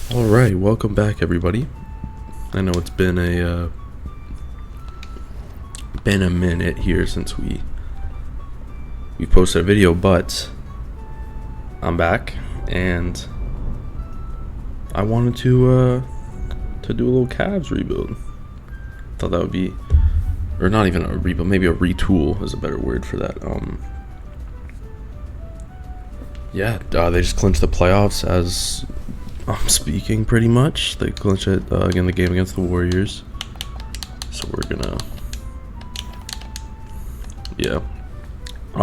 Alright, welcome back everybody. I know it's been a minute here since we posted a video, but I'm back and I wanted to do a little Cavs rebuild. Thought that would be, or not even a rebuild, maybe a retool is a better word for that. They just clinched the playoffs as I'm speaking, pretty much. They clinched it again, the game against the Warriors. So we're gonna,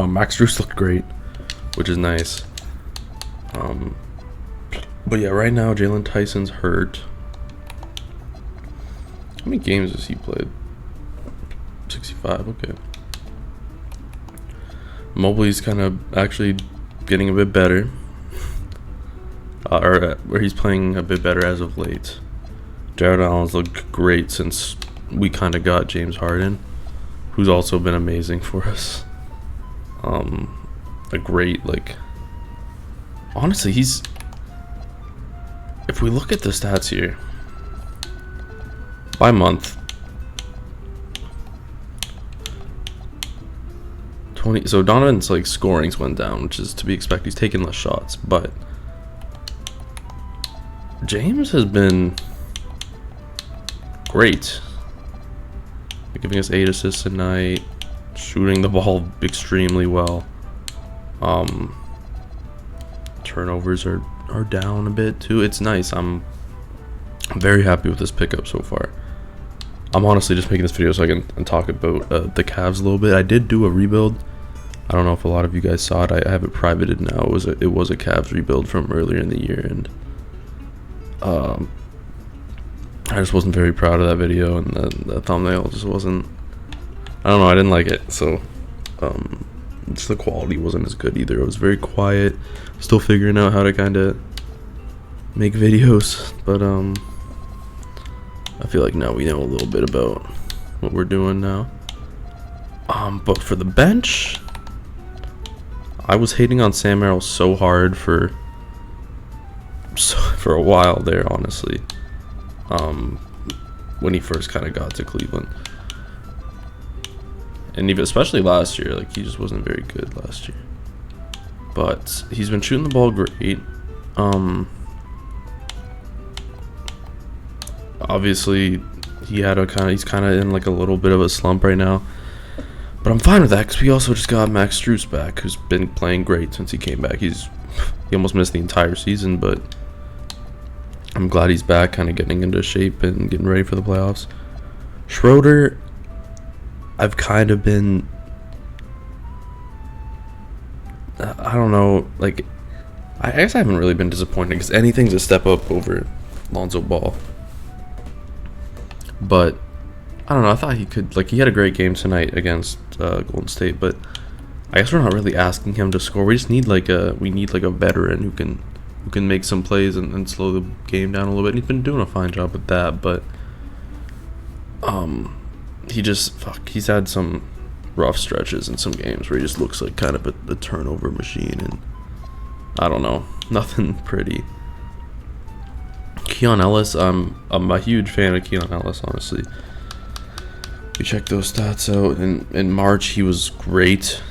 Max Strus looked great, which is nice. But yeah, right now Jalen Tyson's hurt. How many games has he played? 65. Okay. Mobley's kind of actually getting a bit better. Where he's playing a bit better as of late. Jared Allen's looked great since we kind of got James Harden, who's also been amazing for us. A great, honestly, if we look at the stats here, by month, 20, so Donovan's, scorings went down, which is to be expected. He's taking less shots, but James has been great, giving us 8 assists a night, shooting the ball extremely well. Turnovers are down a bit too. It's nice. I'm very happy with this pickup so far. I'm honestly just making this video so I can talk about the Cavs a little bit. I did do a rebuild. I don't know if a lot of you guys saw it. I have it privated now. It was a Cavs rebuild from earlier in the year, and I just wasn't very proud of that video, and the thumbnail just wasn't, I don't know, I didn't like it. So just the quality wasn't as good either. It was very quiet, still figuring out how to kind of make videos, but I feel like now we know a little bit about what we're doing now. But for the bench, I was hating on Sam Merrill so hard for a while there, honestly. When he first kind of got to Cleveland, and even especially last year, he just wasn't very good last year. But he's been shooting the ball great. Obviously, he's kind of in a little bit of a slump right now. But I'm fine with that because we also just got Max Strus back, who's been playing great since he came back. He almost missed the entire season, but I'm glad he's back, kind of getting into shape and getting ready for the playoffs. Schroeder, I've kind of been, I don't know, I guess I haven't really been disappointed because anything's a step up over Lonzo Ball. But I don't know, I thought he could, he had a great game tonight against Golden State, but I guess we're not really asking him to score. We just need a veteran who can make some plays and slow the game down a little bit. And he's been doing a fine job with that, but he's had some rough stretches in some games where he just looks like kind of a turnover machine, and I don't know, nothing pretty. Keon Ellis, I'm a huge fan of Keon Ellis, honestly. You check those stats out. In March, he was great.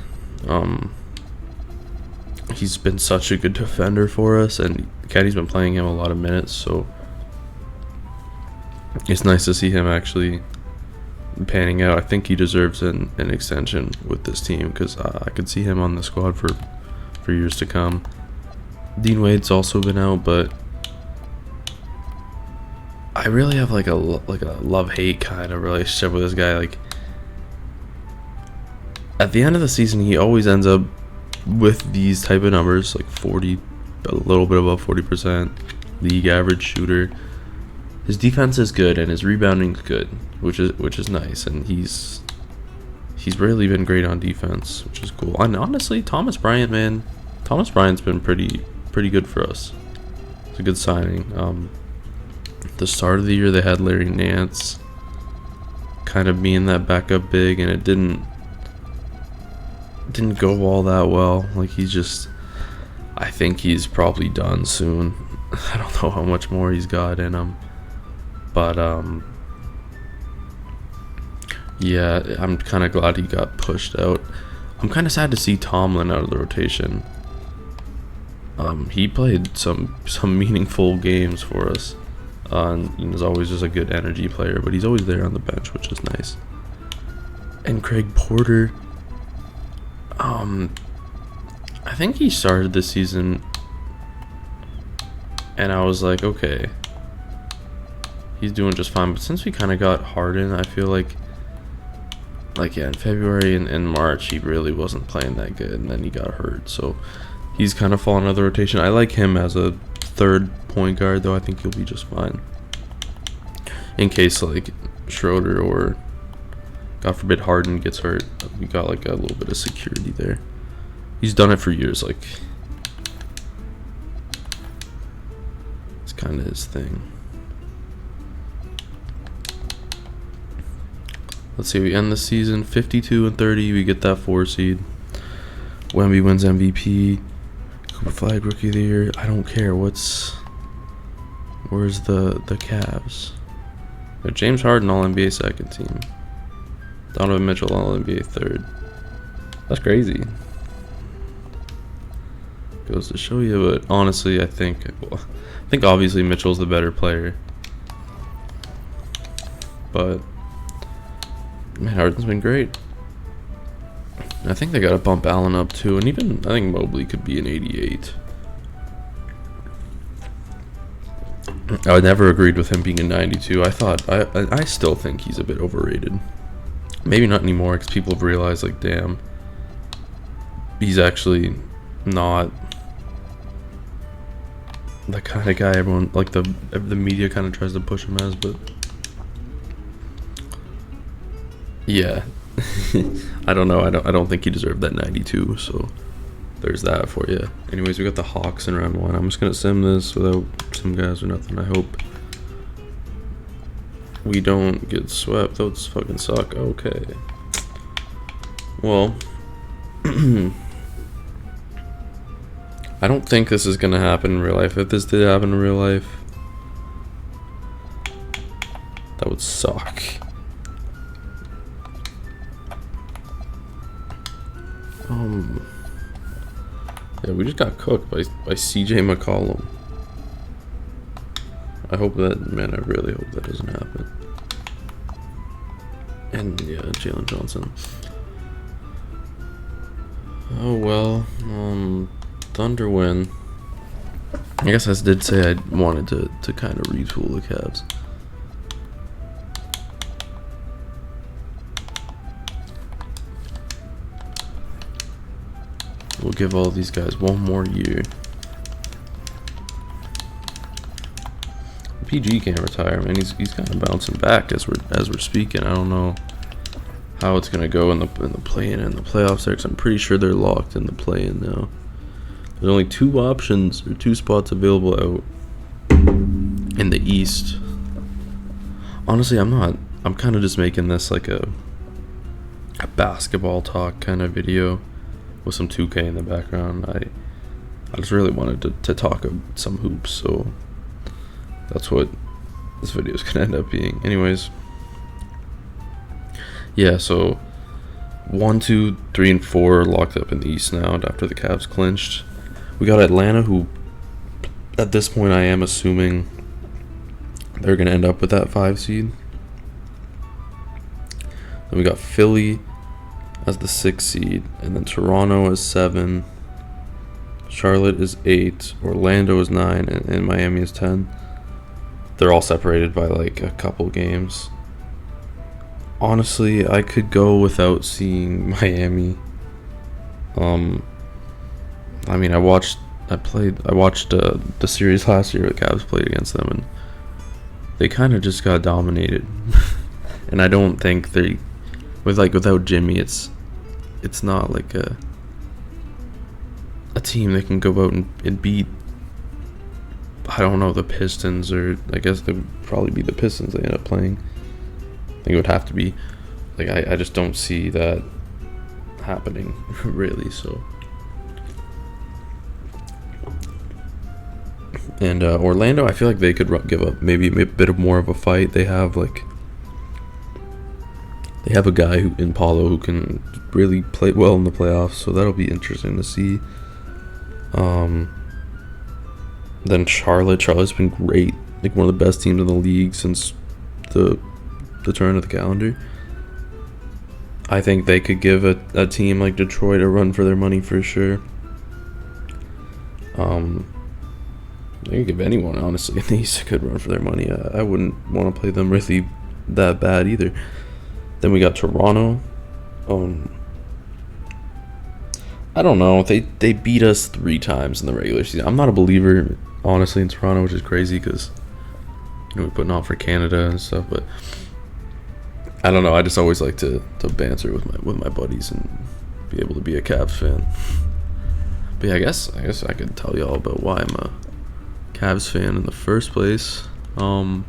He's been such a good defender for us, and Caddy's been playing him a lot of minutes, so it's nice to see him actually panning out. I think he deserves an extension with this team because I could see him on the squad for years to come. Dean Wade's also been out, but I really have a love-hate kind of relationship with this guy. At the end of the season, he always ends up with these type of numbers, 40, a little bit above 40%, league average shooter. His defense is good and his rebounding is good, which is nice, and he's really been great on defense, which is cool. And honestly, Thomas Bryant's been pretty good for us. It's a good signing. The start of the year, they had Larry Nance kind of being that backup big, and it didn't go all that well. I think he's probably done soon. I don't know how much more he's got in him, but yeah, I'm kind of glad he got pushed out. I'm kind of sad to see Tomlin out of the rotation. He played some meaningful games for us, and he's always just a good energy player, but he's always there on the bench, which is nice. And Craig Porter, I think he started this season, and I was like, okay, he's doing just fine. But since we kind of got Harden, I feel like yeah, in February and March, he really wasn't playing that good, and then he got hurt. So he's kind of fallen out of the rotation. I like him as a third point guard, though. I think he'll be just fine. In case, like, Schroeder or, God forbid, Harden gets hurt, we got, like, a little bit of security there. He's done it for years, like, it's kind of his thing. Let's see, we end the season 52-30. We get that 4 seed. Wemby wins MVP. Cooper Flag Rookie of the Year. I don't care. Where's the Cavs? James Harden All NBA second team. Donovan Mitchell All NBA third. That's crazy. Goes to show you, but honestly, I think obviously Mitchell's the better player, but man, Harden's been great. I think they got to bump Allen up too, and even I think Mobley could be an 88. I never agreed with him being a 92. I still think he's a bit overrated. Maybe not anymore, because people have realized, like, damn, he's actually not the kind of guy everyone, like, the media kind of tries to push him as. But yeah, I don't know. I don't think he deserved that 92. So there's that for you. Anyways, we got the Hawks in round 1. I'm just gonna sim this without sim guys or nothing. I hope we don't get swept. Those fucking suck. Okay. Well, I don't think this is gonna happen in real life. If this did happen in real life, that would suck. Yeah, we just got cooked by CJ McCollum. I hope that, man, I really hope that doesn't happen. And yeah, Jalen Johnson. Oh well, Thunder win. I guess I did say I wanted to kind of retool the Cavs. We'll give all these guys one more year. PG can't retire, man. He's kind of bouncing back as we're speaking. I don't know how it's gonna go in the play-in and the playoffs there, 'cause I'm pretty sure they're locked in the play-in now. There's only 2 options or 2 spots available out in the East. Honestly, I'm kind of just making this like a basketball talk kind of video with some 2K in the background. I just really wanted to talk some hoops, so that's what this video is gonna end up being. Anyways, yeah, so 1, 2, 3, and 4 are locked up in the East now after the Cavs clinched. We got Atlanta, who at this point I am assuming they're gonna end up with that 5 seed. Then we got Philly as the 6 seed, and then Toronto is 7, Charlotte is 8, Orlando is 9, and Miami is 10. They're all separated by like a couple games. Honestly, I could go without seeing Miami. I mean, I watched the series last year the Cavs played against them, and they kind of just got dominated. And I don't think without Jimmy, it's not like a team that can go out and beat, I don't know, the Pistons, or I guess they would probably be the Pistons they end up playing. I think it would have to be. Like, I just don't see that happening, really, so. And Orlando, I feel like they could give up maybe a bit of more of a fight. They have a guy in Paulo who can really play well in the playoffs, so that'll be interesting to see. Then Charlotte's been great, like one of the best teams in the league since the turn of the calendar. I think they could give a team like Detroit a run for their money for sure. They could give anyone, honestly, in the East a good run for their money. I wouldn't want to play them really that bad either. Then we got Toronto. I don't know. They beat us 3 times in the regular season. I'm not a believer, honestly, in Toronto, which is crazy because we're putting on for Canada and stuff. But I don't know. I just always like to banter with my buddies and be able to be a Cavs fan. But yeah, I guess I could tell y'all about why I'm a Cavs fan in the first place. I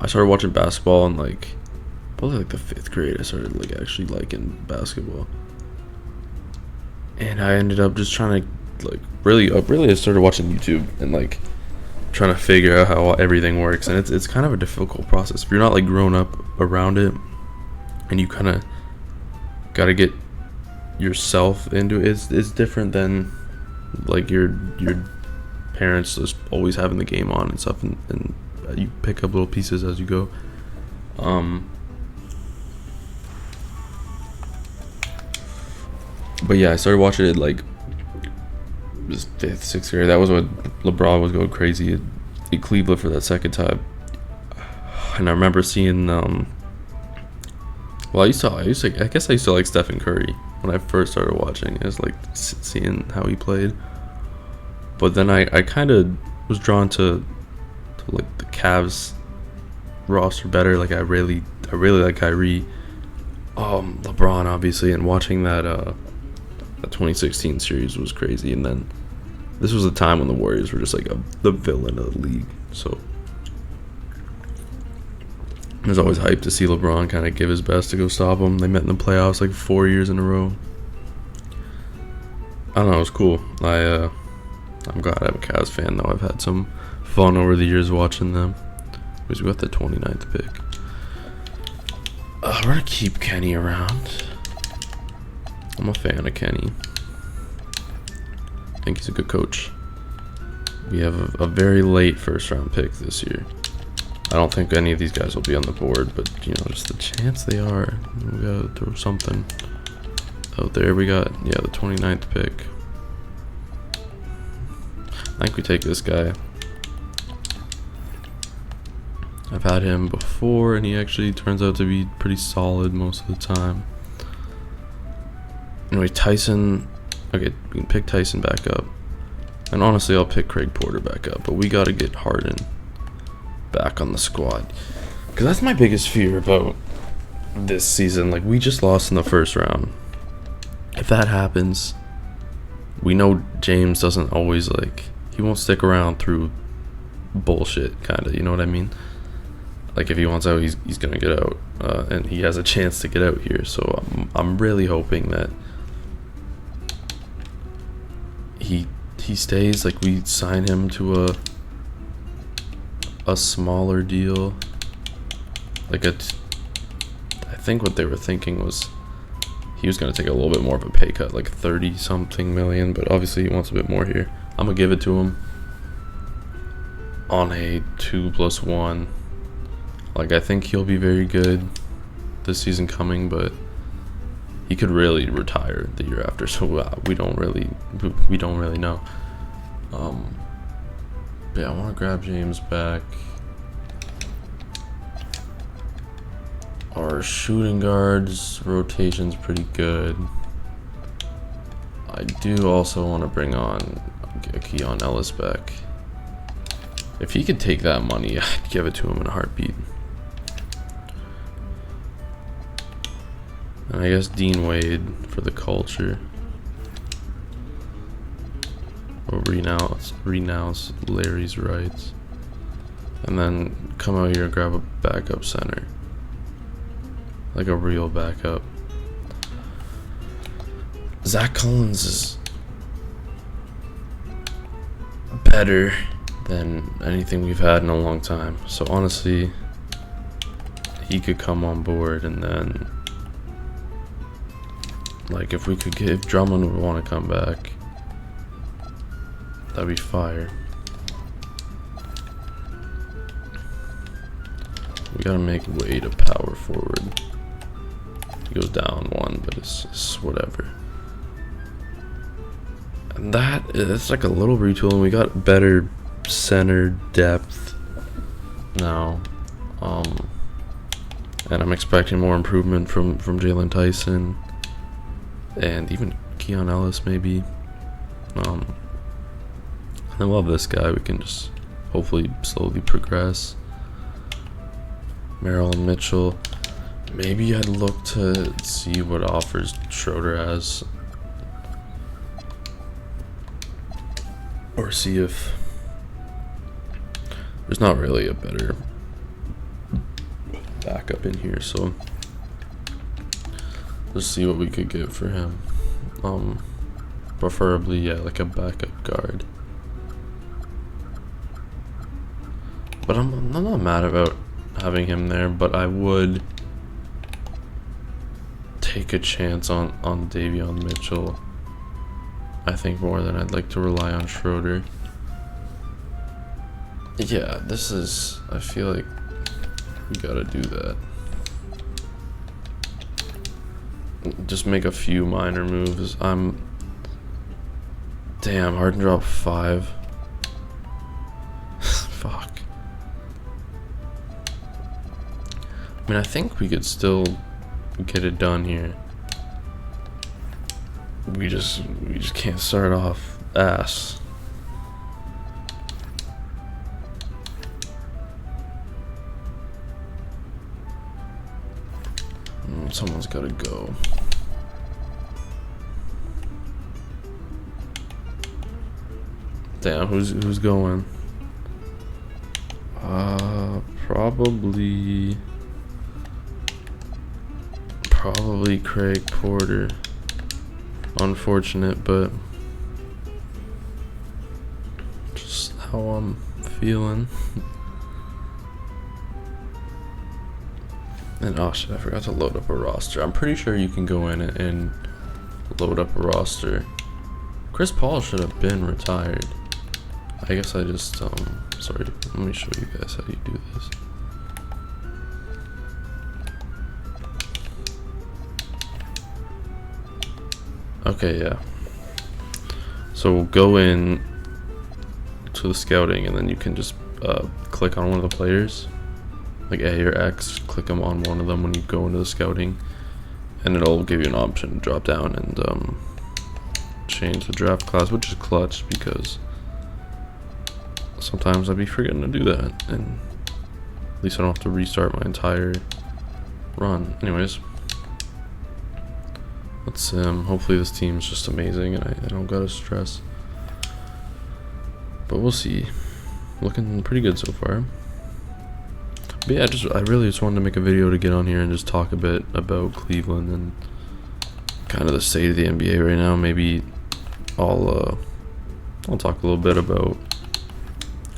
started watching basketball in probably the 5th grade. I started actually liking basketball, and I ended up just trying to really I started watching YouTube and trying to figure out how everything works. And it's kind of a difficult process if you're not grown up around it, and you kind of got to get yourself into it. It's different than your parents just always having the game on and stuff, and you pick up little pieces as you go. But yeah, I started watching it just 5th, 6th grade. That was when LeBron was going crazy in Cleveland for that second time. And I remember seeing I guess I used to like Stephen Curry when I first started watching. I was seeing how he played. But then I kind of was drawn to the Cavs roster better. I really like Kyrie, LeBron obviously, and watching that 2016 series was crazy. And then this was a time when the Warriors were just the villain of the league. So I was always hyped to see LeBron kind of give his best to go stop them. They met in the playoffs 4 years in a row. I don't know, it was cool. I'm glad I'm a Cavs fan, though. I've had some fun over the years watching them. Because we got the 29th pick. We're going to keep Kenny around. I'm a fan of Kenny. I think he's a good coach. We have a very late first-round pick this year. I don't think any of these guys will be on the board, but, just the chance they are. We got to throw something out there. We got, the 29th pick. I think we take this guy. I've had him before, and he actually turns out to be pretty solid most of the time. Anyway, Tyson. Okay, we can pick Tyson back up. And honestly, I'll pick Craig Porter back up. But we got to get Harden back on the squad. Because that's my biggest fear about this season. We just lost in the first round. If that happens, we know James doesn't always he won't stick around through bullshit, kind of, you know what I mean? If he wants out, he's gonna get out, and he has a chance to get out here. So I'm really hoping that he stays. We sign him to a smaller deal. I think what they were thinking was he was gonna take a little bit more of a pay cut, 30-something million, but obviously he wants a bit more here. I'm gonna give it to him on a 2+1. I think he'll be very good this season coming, but he could really retire the year after. So we don't really know. But yeah, I want to grab James back. Our shooting guards rotation's pretty good. I do also want to bring on Keon Ellis back. If he could take that money, I'd give it to him in a heartbeat. And I guess Dean Wade for the culture. Or renounce Larry's rights. And then come out here and grab a backup center. A real backup. Zach Collins is better than anything we've had in a long time. So honestly, he could come on board, and then like if Drummond would want to come back, that'd be fire. We gotta make Wade a power forward. He goes down one, but it's whatever. And it's like a little retooling. We got better center depth now, and I'm expecting more improvement from Jalen Tyson and even Keon Ellis maybe. And I love this guy. We can just hopefully slowly progress. Merrill and Mitchell. Maybe I'd look to see what offers Schroeder has, or see if there's not really a better backup in here. So let's see what we could get for him. Preferably, yeah, like a backup guard. But I'm not mad about having him there, but I would take a chance on Davion Mitchell, I think, more than I'd like to rely on Schroeder. Yeah, I feel like we gotta do that. Just make a few minor moves. Damn, Harden dropped 5. Fuck. I mean, I think we could still get it done here. We just can't start off ass. Someone's gotta go. Damn, who's going? Probably Craig Porter. Unfortunate, but just how I'm feeling. And oh shit, I forgot to load up a roster. I'm pretty sure you can go in and load up a roster. Chris Paul should have been retired. I guess I just sorry, let me show you guys how you do this. Okay, yeah. So we'll go in to the scouting, and then you can just click on one of the players, like A or X. Click them on one of them when you go into the scouting, and it'll give you an option to drop down and change the draft class, which is clutch because sometimes I'd be forgetting to do that, and at least I don't have to restart my entire run. Anyways. Let's hopefully this team's just amazing and I don't gotta stress. But we'll see. Looking pretty good so far. But yeah, I really just wanted to make a video to get on here and just talk a bit about Cleveland and kind of the state of the NBA right now. Maybe I'll talk a little bit about,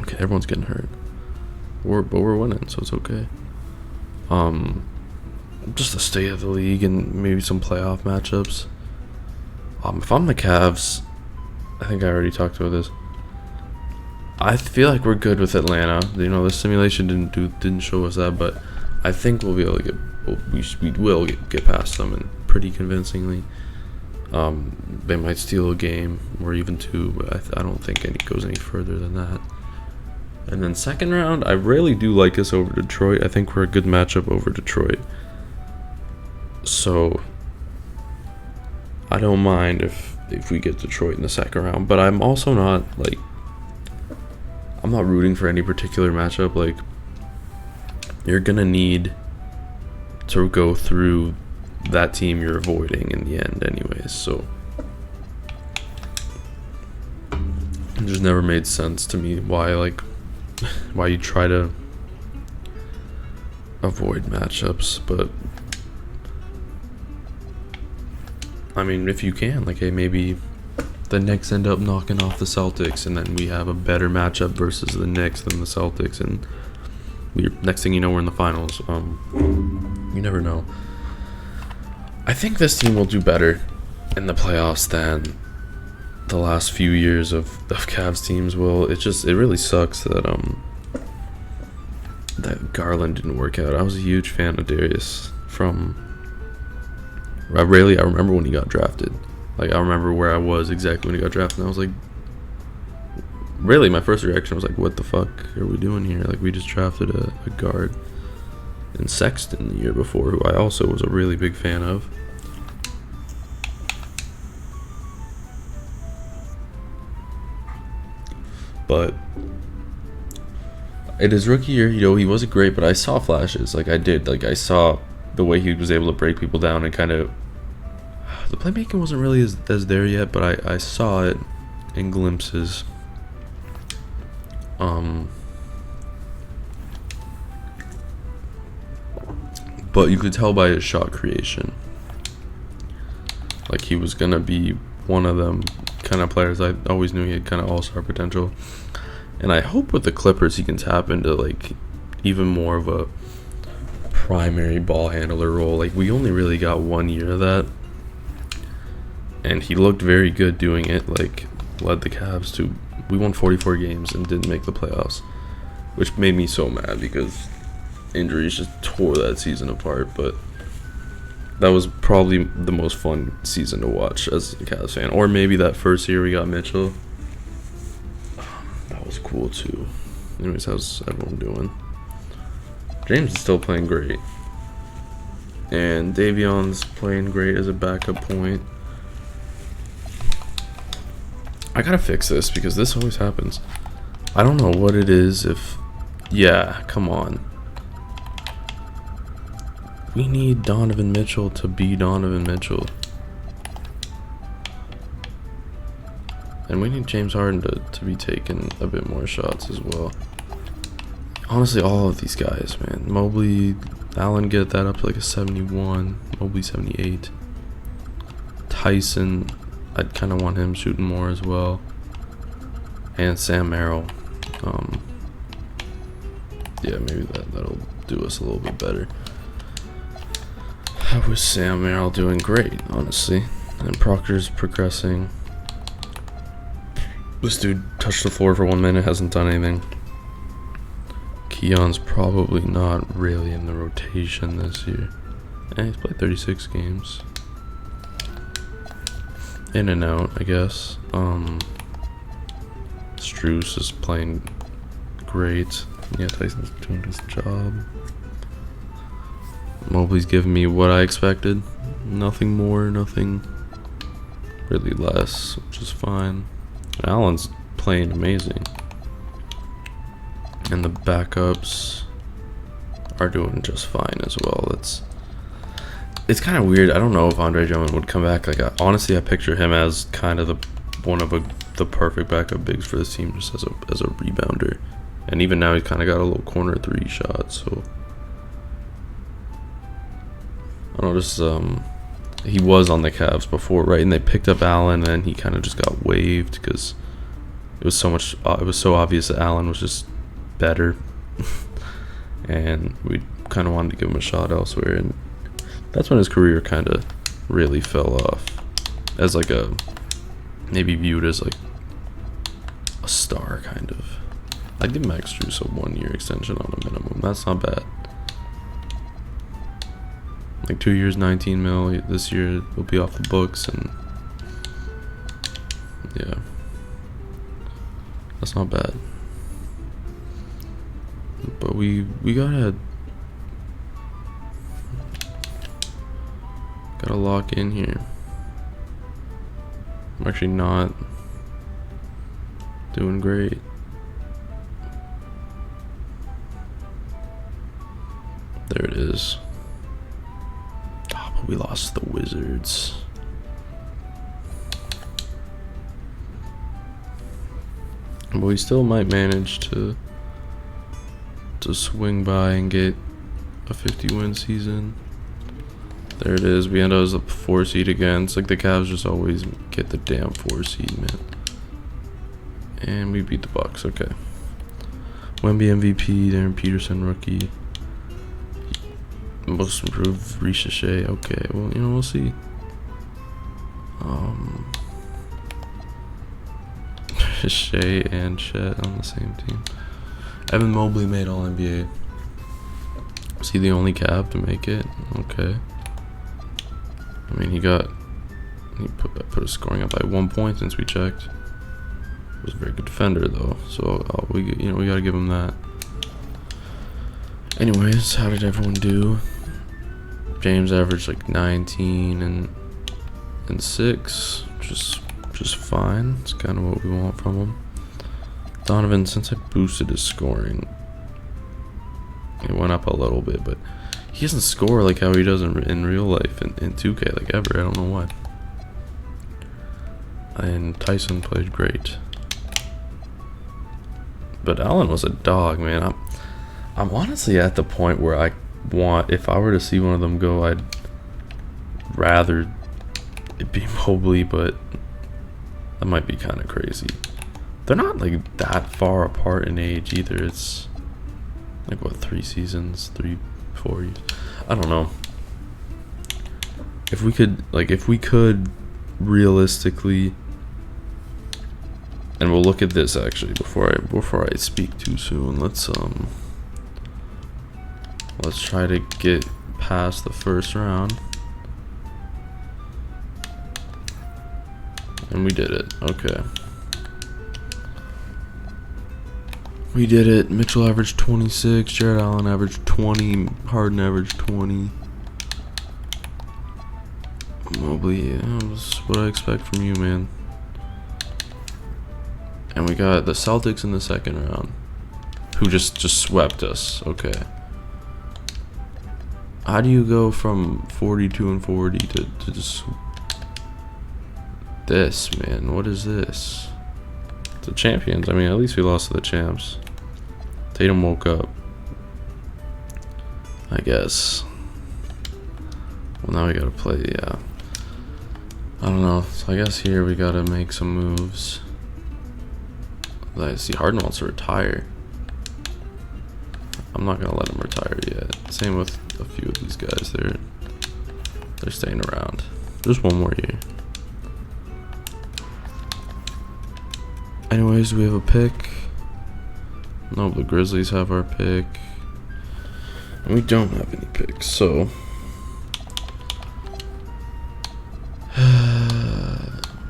okay, everyone's getting hurt. But we're winning, so it's okay. Just the state of the league and maybe some playoff matchups. If I'm the Cavs, I think I already talked about this. I feel like we're good with Atlanta. You know, the simulation didn't show us that, but I think we'll be able to get past them, and pretty convincingly. They might steal a game or even 2, but I don't think it goes any further than that. And then second round, I really do like us over Detroit. I think we're a good matchup over Detroit. So I don't mind if we get Detroit in the second round, but I'm also not like, I'm not rooting for any particular matchup. Like, you're gonna need to go through that team you're avoiding in the end anyways, so it just never made sense to me why you try to avoid matchups. But I mean, if you can, like, hey, maybe the Knicks end up knocking off the Celtics, and then we have a better matchup versus the Knicks than the Celtics, and next thing you know, we're in the finals. You never know. I think this team will do better in the playoffs than the last few years of Cavs teams will. It really sucks that that Garland didn't work out. I was a huge fan of Darius I remember when he got drafted. Like, I remember where I was exactly when he got drafted, and I was like, really, my first reaction was like, what the fuck are we doing here? Like, we just drafted a guard in Sexton the year before, who I also was a really big fan of. But in his rookie year, he wasn't great, but I saw flashes. Like, I did. Like, I saw the way he was able to break people down and kind of... The playmaking wasn't really as there yet, but I saw it in glimpses. But you could tell by his shot creation, like, he was gonna be one of them kind of players. I always knew he had kind of all-star potential, and I hope with the Clippers he can tap into like even more of a primary ball handler role. Like, we only really got 1 year of that, and he looked very good doing it. Like, led the Cavs to, we won 44 games and didn't make the playoffs, which made me so mad because injuries just tore that season apart. But that was probably the most fun season to watch as a Cavs fan. Or maybe that first year we got Mitchell. That was cool too. Anyways, how's everyone doing? James is still playing great, and Davion's playing great as a backup point. I gotta fix this because this always happens. I don't know what it is. Yeah, come on. We need Donovan Mitchell to be Donovan Mitchell. And we need James Harden to be taking a bit more shots as well. Honestly, all of these guys, man. Mobley, Allen, get that up to like a 71. Mobley 78. Tyson, I'd kind of want him shooting more as well. And Sam Merrill. Yeah, maybe that'll do us a little bit better. How was Sam Merrill doing? Great, honestly. And Proctor's progressing. This dude touched the floor for 1 minute, hasn't done anything. Keon's probably not really in the rotation this year. And he's played 36 games. In and out, I guess. Strus is playing great. Yeah, Tyson's doing his job. Mobley's giving me what I expected. Nothing more, nothing really less, which is fine. Allen's playing amazing. And the backups are doing just fine as well. It's kind of weird. I don't know if Andre Drummond would come back. Like, honestly, I picture him as kind of the perfect backup bigs for this team, just as a rebounder. And even now, he's kind of got a little corner 3 shot. So I don't know. Just he was on the Cavs before, right? And they picked up Allen, and then he kind of just got waived because it was so much. It was so obvious that Allen was just better, and we kind of wanted to give him a shot elsewhere, and that's when his career kind of really fell off as like maybe viewed as like a star kind of. I'd give Max Strus a 1 year extension on a minimum. That's not bad. Like 2 years, 19 mil. This year will be off the books, and yeah, that's not bad. But we gotta lock in here. I'm actually not doing great. There it is. Oh, but we lost the Wizards. But we still might manage to swing by and get a 50-win season. There it is. We end up as a 4 seed again. It's like the Cavs just always get the damn 4 seed, man. And we beat the Bucks. Okay. Wemby MVP, Darren Peterson rookie. Most improved, Ricochet. Okay, well, you know, we'll see. Shea and Chet on the same team. Evan Mobley made All NBA. Was he the only Cav to make it? Okay. I mean, he put his scoring up by 1 point since we checked. He was a very good defender though, so we gotta give him that. Anyways, how did everyone do? James averaged like 19 and 6, just fine. It's kind of what we want from him. Donovan, since I boosted his scoring, it went up a little bit, but he doesn't score like how he does in real life in 2K, like ever. I don't know why. And Tyson played great, but Allen was a dog, man. I'm honestly at the point where if I were to see one of them go, I'd rather it be Mobley, but that might be kind of crazy. They're not like that far apart in age either. It's like what, 3 seasons, 4 years. I don't know. If we could realistically, and we'll look at this actually before I speak too soon. Let's try to get past the first round. And we did it. Okay. We did it. Mitchell averaged 26. Jared Allen averaged 20. Harden averaged 20. Mobley, yeah, that's what I expect from you, man. And we got the Celtics in the second round, who just swept us. Okay. How do you go from 42 and 40 to just this, man? What is this? The champions. I mean, at least we lost to the champs. Tatum woke up, I guess. Well, now we gotta play. Yeah, I don't know. So I guess here we gotta make some moves. I see Harden wants to retire. I'm not gonna let him retire yet. Same with a few of these guys. They're staying around. Just one more year. Anyways, we have a pick. No, the Grizzlies have our pick. And we don't have any picks, so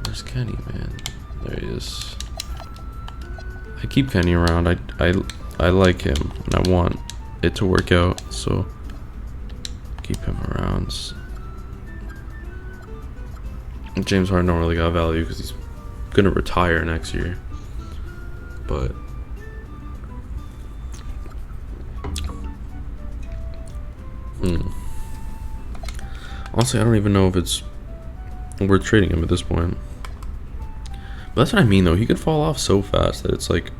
where's Kenny, man? There he is. I keep Kenny around. I like him and I want it to work out, so keep him around. James Harden don't really got value because he's gonna retire next year. But honestly, I don't even know if it's worth trading him at this point. But that's what I mean, though. He could fall off so fast that it's like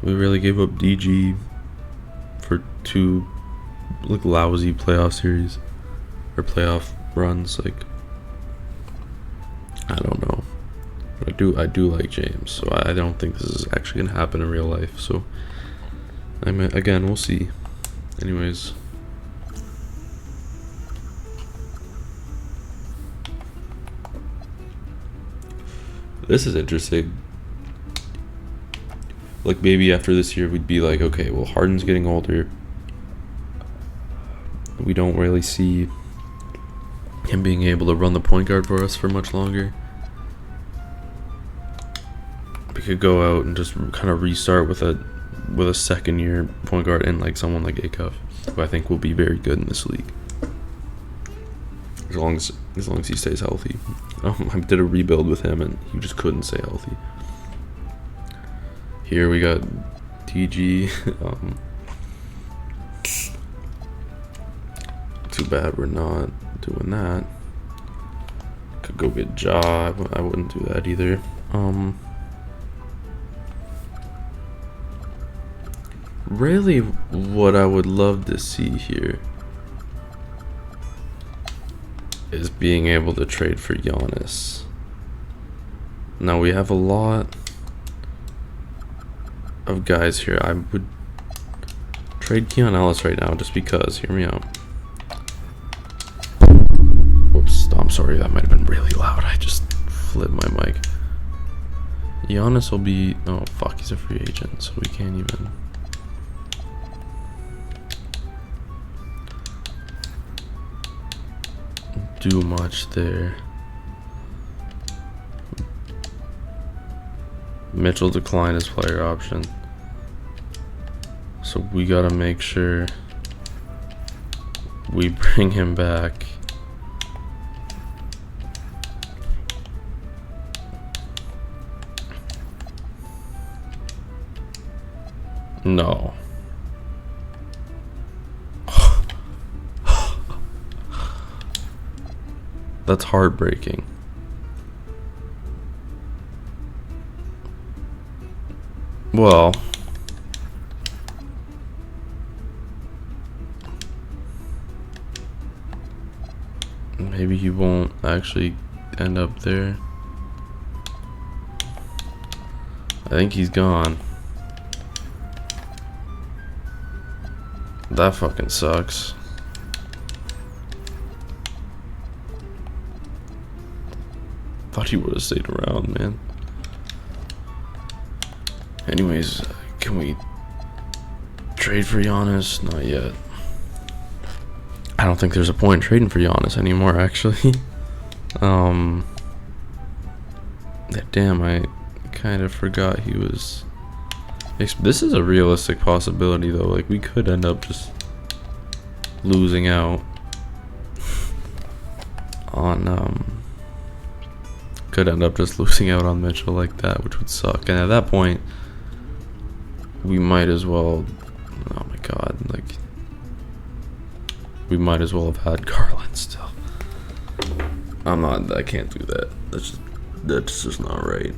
we really gave up DG for 2 like lousy playoff series or playoff runs. Like, I don't know. But I do like James, so I don't think this is actually gonna happen in real life. So I mean, again, we'll see. Anyways. This is interesting. Like, maybe after this year we'd be like, okay, well, Harden's getting older. We don't really see him being able to run the point guard for us for much longer. We could go out and just kind of restart with a second year point guard and like someone like Akov, who I think will be very good in this league. As long as he stays healthy. I did a rebuild with him and he just couldn't stay healthy. Here we got TG. Too bad we're not doing that. Could go get Ja. I wouldn't do that either. Really, what I would love to see here is being able to trade for Giannis. Now we have a lot of guys here. I would trade Keon Ellis right now just because. Hear me out. Whoops, I'm sorry, that might have been really loud. I just flipped my mic. Giannis will be... oh, fuck, he's a free agent, so we can't even... do much there. Mitchell declined his player option, so we gotta make sure we bring him back. No. That's heartbreaking. Well, maybe he won't actually end up there. I think he's gone. That fucking sucks. Thought he would have stayed around, man. Anyways, can we trade for Giannis? Not yet. I don't think there's a point in trading for Giannis anymore, actually. Damn, I kind of forgot he was... This is a realistic possibility, though. Like, we could end up just losing out on, could end up just losing out on Mitchell like that, which would suck. And at that point, we might as well... oh my god, like... we might as well have had Garland still. I can't do that. That's just not right.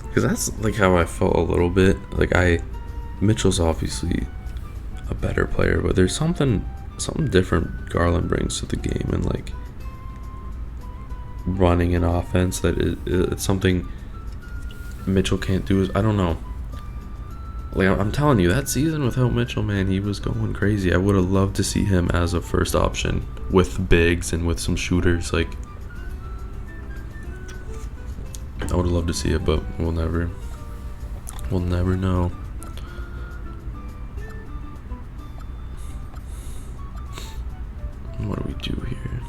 Because that's like how I felt a little bit. Like Mitchell's obviously a better player, but there's something different Garland brings to the game, and like running an offense that it's something Mitchell can't do. I don't know. Like, I'm telling you, that season without Mitchell, man, he was going crazy. I would have loved to see him as a first option with bigs and with some shooters. Like, I would have loved to see it, but we'll never know. What do we do here?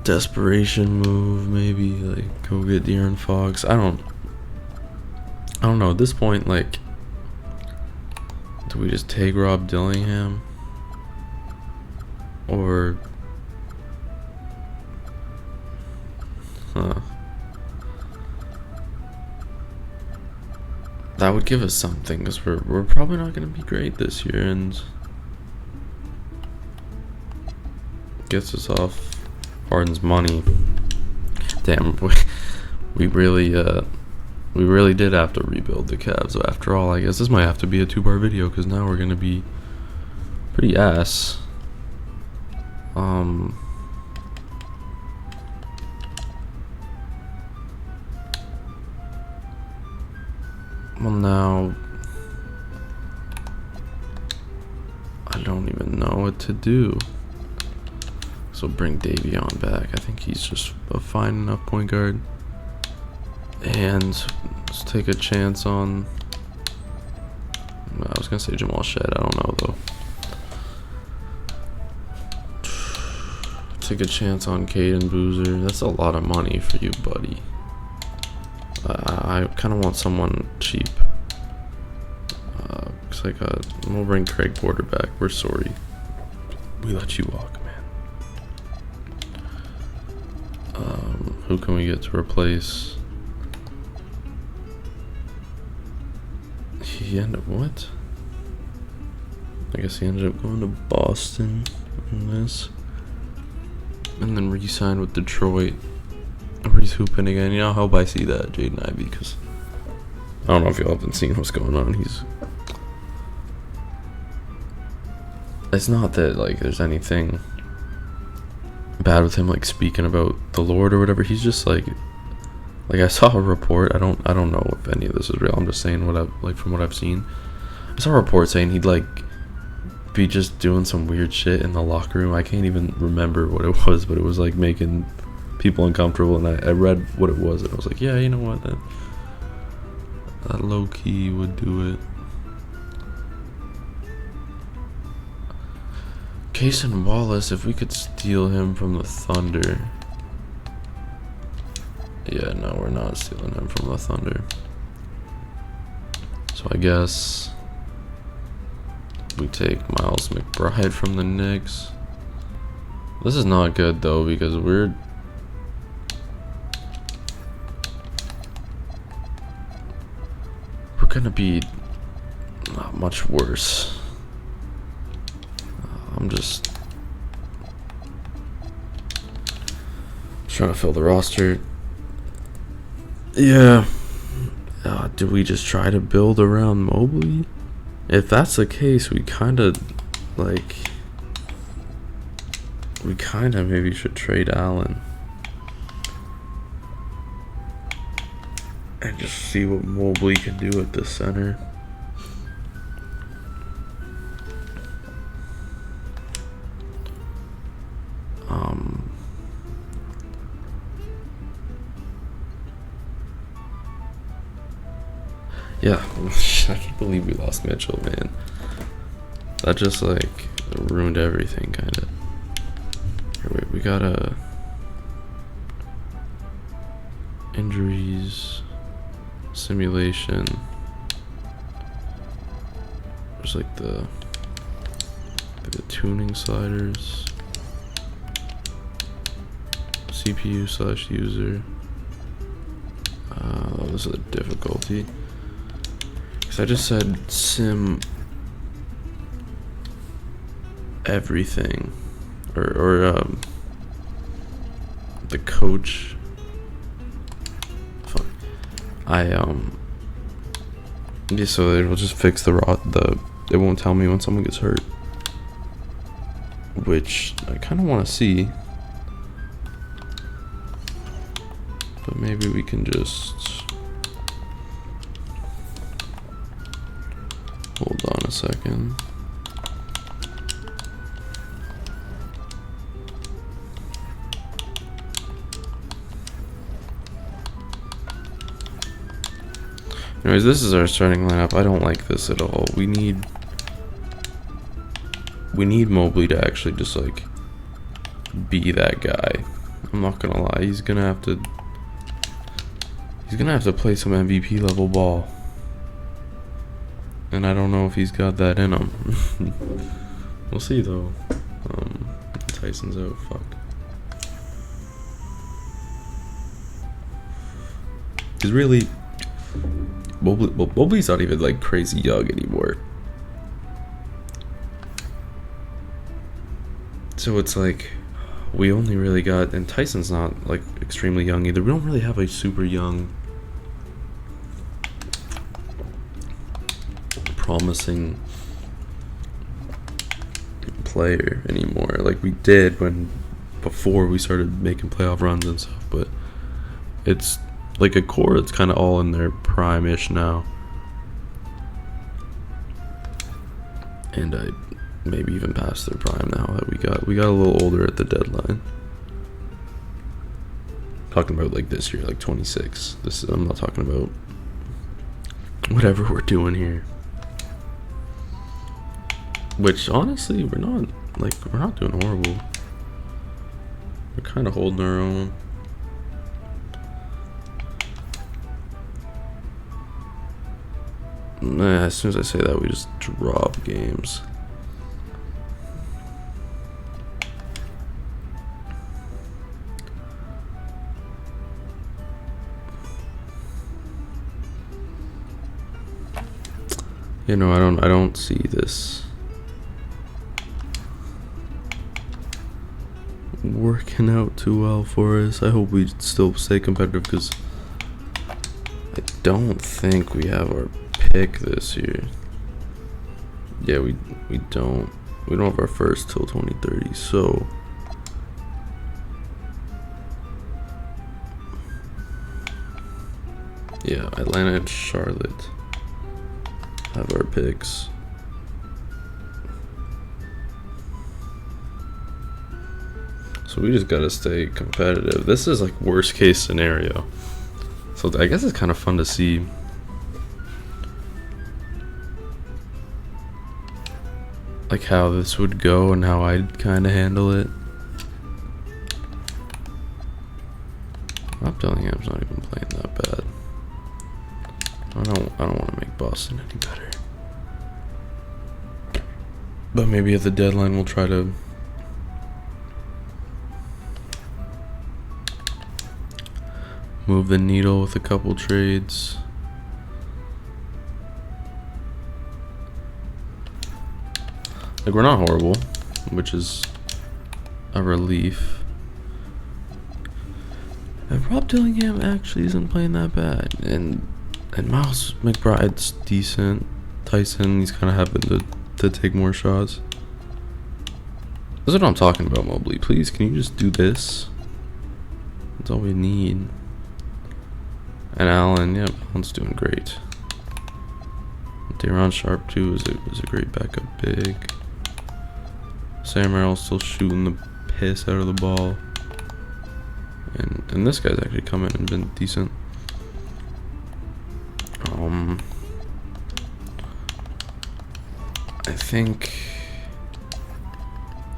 Desperation move, maybe, like, go get De'Aaron Fox. I don't know, at this point, like, do we just take Rob Dillingham? Or... that would give us something, because we're probably not going to be great this year, and gets us off Harden's money. Damn, we really did have to rebuild the Cavs. So after all, I guess this might have to be a 2-part video, because now we're gonna be pretty ass. Well, now I don't even know what to do. So bring Davion back. I think he's just a fine enough point guard. And let's take a chance on... I was gonna say Jamal Shed. I don't know though. Take a chance on Caden Boozer. That's a lot of money for you, buddy. I kind of want someone cheap. Looks like we'll bring Craig Porter back. We're sorry. We let you walk, man. Who can we get to replace? He ended up what? I guess he ended up going to Boston in this, and then re-signed with Detroit. He's hooping again. You know, I hope I see that Jaden Ivey, because I don't know if y'all have been seeing what's going on. He's it's not that like there's anything bad with him like speaking about the Lord or whatever. He's just like I saw a report. I don't know if any of this is real. I'm just saying what I like from what I've seen. I saw a report saying he'd like be just doing some weird shit in the locker room. I can't even remember what it was, but it was like making people uncomfortable. And I read what it was, and I was like, yeah, you know what, that low key would do it. Cason Wallace, if we could steal him from the Thunder. Yeah, no, we're not stealing him from the Thunder. So I guess we take Miles McBride from the Knicks. This is not good though, because we're gonna be not much worse. I'm just trying to fill the roster. Yeah. Do we just try to build around Mobley? If that's the case, we kind of maybe should trade Allen and just see what Mobley can do at the center. Yeah, I can't believe we lost Mitchell, man. That just like ruined everything, kind of. Here, wait, we got injuries, simulation. There's like the tuning sliders, CPU/user. This is a difficulty. I just said sim everything, or the coach. Fuck. Yeah, so it'll just fix it won't tell me when someone gets hurt, which I kind of want to see, but maybe we can just hold on a second. Anyways, this is our starting lineup. I don't like this at all. We need Mobley to actually just like be that guy. I'm not gonna lie. He's gonna have to play some MVP level ball. And I don't know if he's got that in him. We'll see though. Tyson's out. Fuck. Because really, Mobley's not even like crazy young anymore. So it's like we only really got, and Tyson's not like extremely young either. We don't really have a super young, promising player anymore, like we did before we started making playoff runs and stuff. But it's like a core that's kind of all in their prime-ish now, and maybe even past their prime now that we got a little older at the deadline. Talking about like this year, like 26. I'm not talking about whatever we're doing here. Which honestly, we're not doing horrible. We're kind of holding our own. Nah, as soon as I say that, we just drop games. You know, I don't see this working out too well for us. I hope we still stay competitive, because I don't think we have our pick this year. Yeah, we don't. We don't have our first till 2030, so yeah, Atlanta and Charlotte have our picks. So we just gotta stay competitive. This is like worst case scenario. So I guess it's kind of fun to see. Like how this would go and how I'd kind of handle it. Rob Dillingham's not even playing that bad. I don't want to make Boston any better. But maybe at the deadline we'll try to move the needle with a couple trades. Like, we're not horrible, which is a relief. And Rob Dillingham actually isn't playing that bad. And Miles McBride's decent. Tyson, he's kind of having to take more shots. This is what I'm talking about, Mobley. Please, can you just do this? That's all we need. And Allen, yeah, Allen's doing great. Day'Ron Sharp, too, is a great backup big. Sam Merrill's still shooting the piss out of the ball. And this guy's actually come in and been decent. I think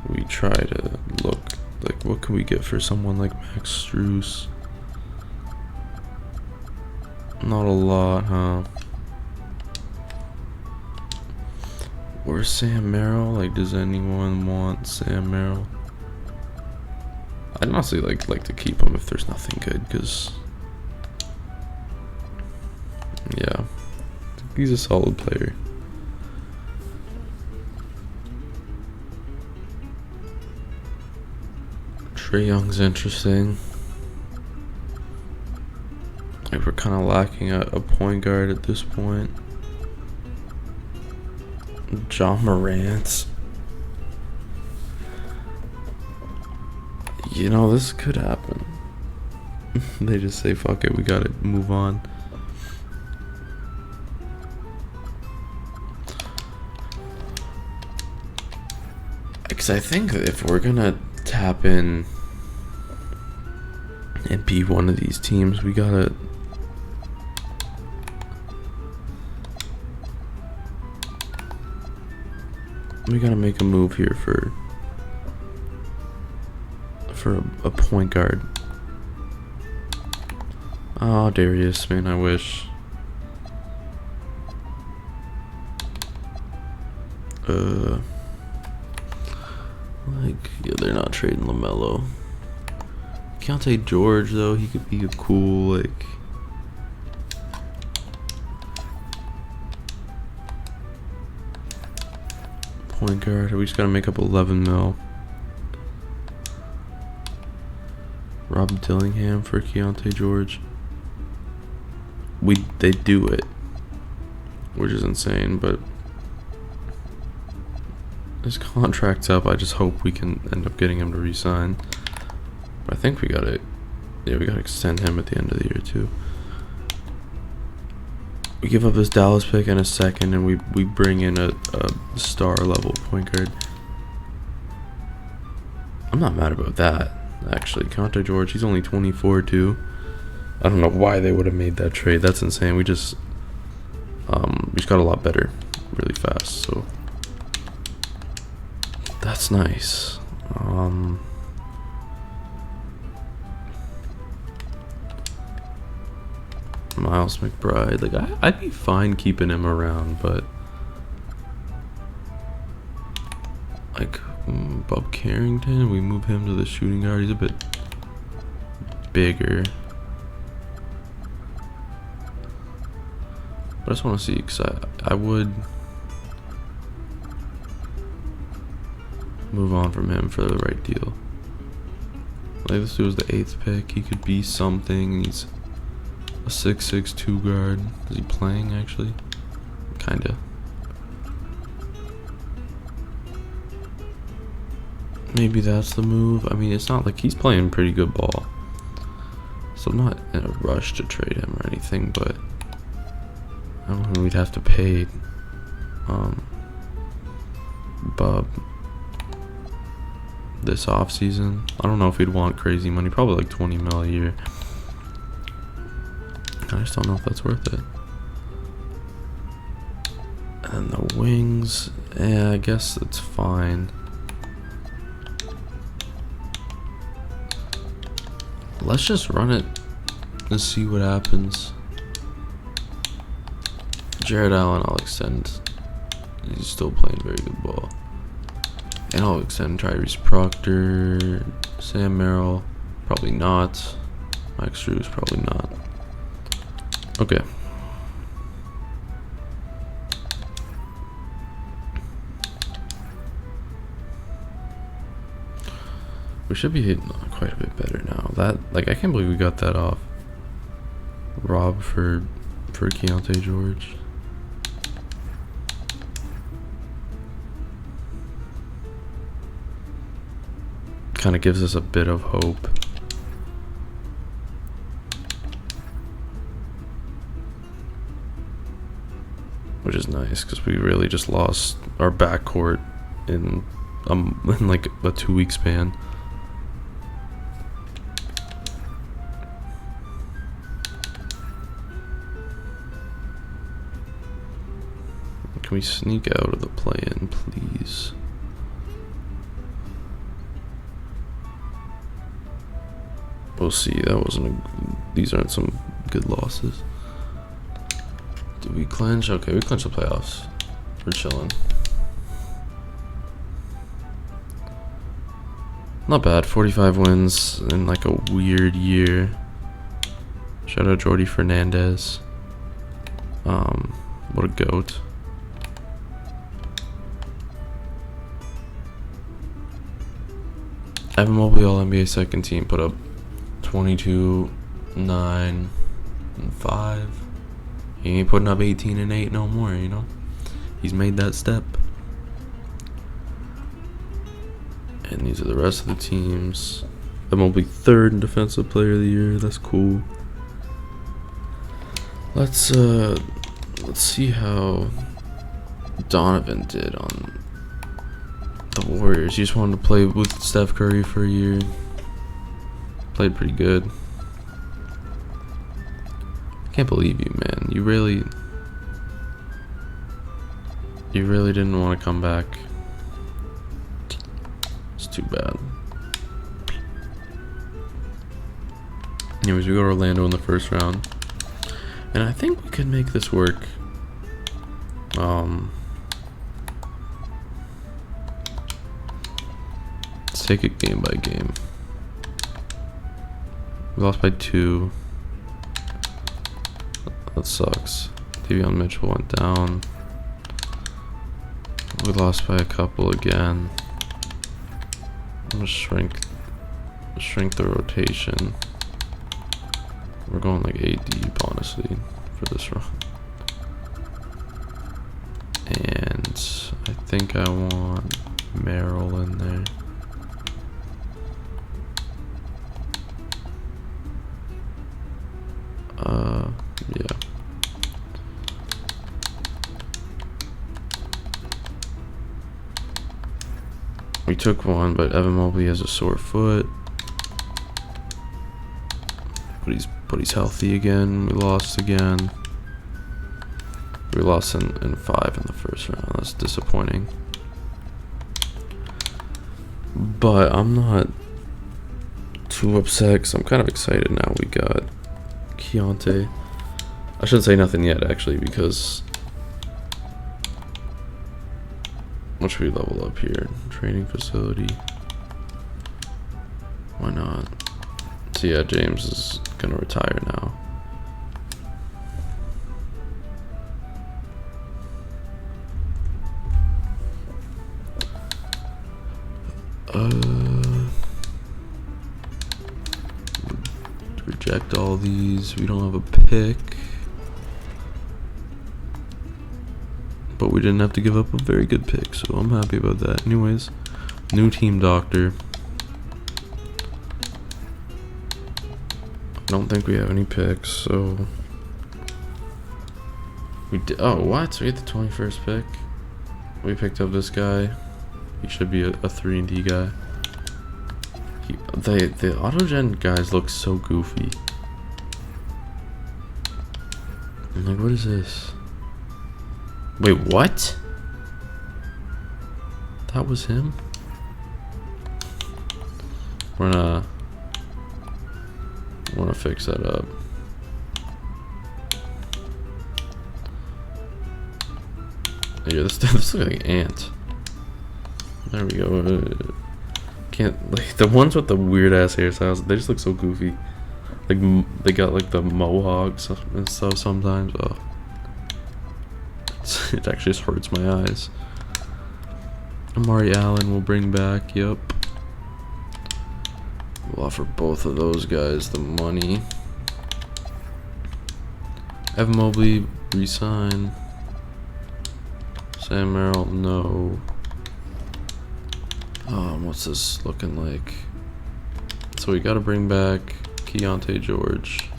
we try to look like, what can we get for someone like Max Strus? Not a lot, huh? Or Sam Merrill? Like, does anyone want Sam Merrill? I'd honestly like to keep him if there's nothing good, because yeah, he's a solid player. Trae Young's interesting. Like, we're kind of lacking a point guard at this point. John Morant. You know, this could happen. They just say, fuck it, we gotta move on. Because I think if we're gonna tap in and be one of these teams, we gotta make a move here for a point guard. Oh, Darius, man, I wish. Like, yeah, they're not trading LaMelo. Keontae George, though, he could be a cool, like, point guard. We just gotta make up 11 mil. Rob Dillingham for Keontae George. They do it, which is insane, but his contract's up. I just hope we can end up getting him to re-sign. But I think we gotta extend him at the end of the year too. We give up this Dallas pick in a second, and we bring in a star level point guard. I'm not mad about that, actually. Keontae George, he's only 24 too. I don't know why they would have made that trade. That's insane. We just got a lot better really fast, so that's nice. Miles McBride, like, I'd be fine keeping him around, but like Bob Carrington, we move him to the shooting guard. He's a bit bigger. But I just want to see, because I would move on from him for the right deal. Like, this dude was the 8th pick. He could be something. He's a 6'6" 2 guard. Is he playing, actually? Kinda. maybe that's the move. I mean, it's not like he's playing pretty good ball, so I'm not in a rush to trade him or anything, but I don't know, we'd have to pay Bub this off season. I don't know if he'd want crazy money, probably like 20 mil a year. I just don't know if that's worth it. And the wings, yeah, I guess it's fine. Let's just run it and see what happens. Jared Allen, I'll extend. He's still playing very good ball. And I'll extend Tyrese Proctor, Sam Merrill, probably not. Max Drews, probably not. Okay. We should be hitting quite a bit better now. That, like, I can't believe we got that off. Rob for Keontae George. Kind of gives us a bit of hope. Which is nice, because we really just lost our backcourt in like a 2-week span. Can we sneak out of the play-in, please? We'll see. That wasn't these aren't some good losses. Did we clinch? Okay, we clinched the playoffs. We're chilling. Not bad. 45 wins in like a weird year. Shout out Jordy Fernandez. What a goat. Evan Mobley, All NBA second team, put up 22, 9, and 5. He ain't putting up 18 and 8 no more, you know? He's made that step. And these are the rest of the teams. Evan Mobley, third in Defensive Player of the Year. That's cool. Let's see how Donovan did on the Warriors. He just wanted to play with Steph Curry for a year. Played pretty good. I can't believe you, man. You really didn't want to come back. It's too bad. Anyways, we go to Orlando in the first round. And I think we can make this work. Let's take it game by game. We lost by 2. That sucks. Davion Mitchell went down. We lost by a couple again. I'm gonna shrink the rotation. We're going like 8 deep, honestly, for this run. And I think I want Merrill in there. Yeah. We took one, but Evan Mobley has a sore foot. But he's healthy again. We lost again. We lost in 5 in the first round. That's disappointing. But I'm not too upset because I'm kind of excited now. We got Keontae. I shouldn't say nothing yet, actually, because what should we level up here? Training facility. Why not? So yeah, James is gonna retire now. Reject all these. We don't have a pick. But we didn't have to give up a very good pick, so I'm happy about that. Anyways, New team doctor. I don't think we have any picks, so we did. Oh, what? We get the 21st pick. We picked up this guy. He should be a 3-and-D guy. The autogen guys look so goofy. I'm like, what is this? Wait, what? That was him? We're gonna fix that up. Yeah, this looks like an ant. There we go. Can't, like, the ones with the weird ass hairstyles, they just look so goofy. Like, they got like the mohawks and stuff sometimes. Oh, it actually just hurts my eyes. Amari Allen will bring back. Yep. We'll offer both of those guys the money. Evan Mobley, resign. Sam Merrill, no. What's this looking like? So we gotta bring back Keontae George.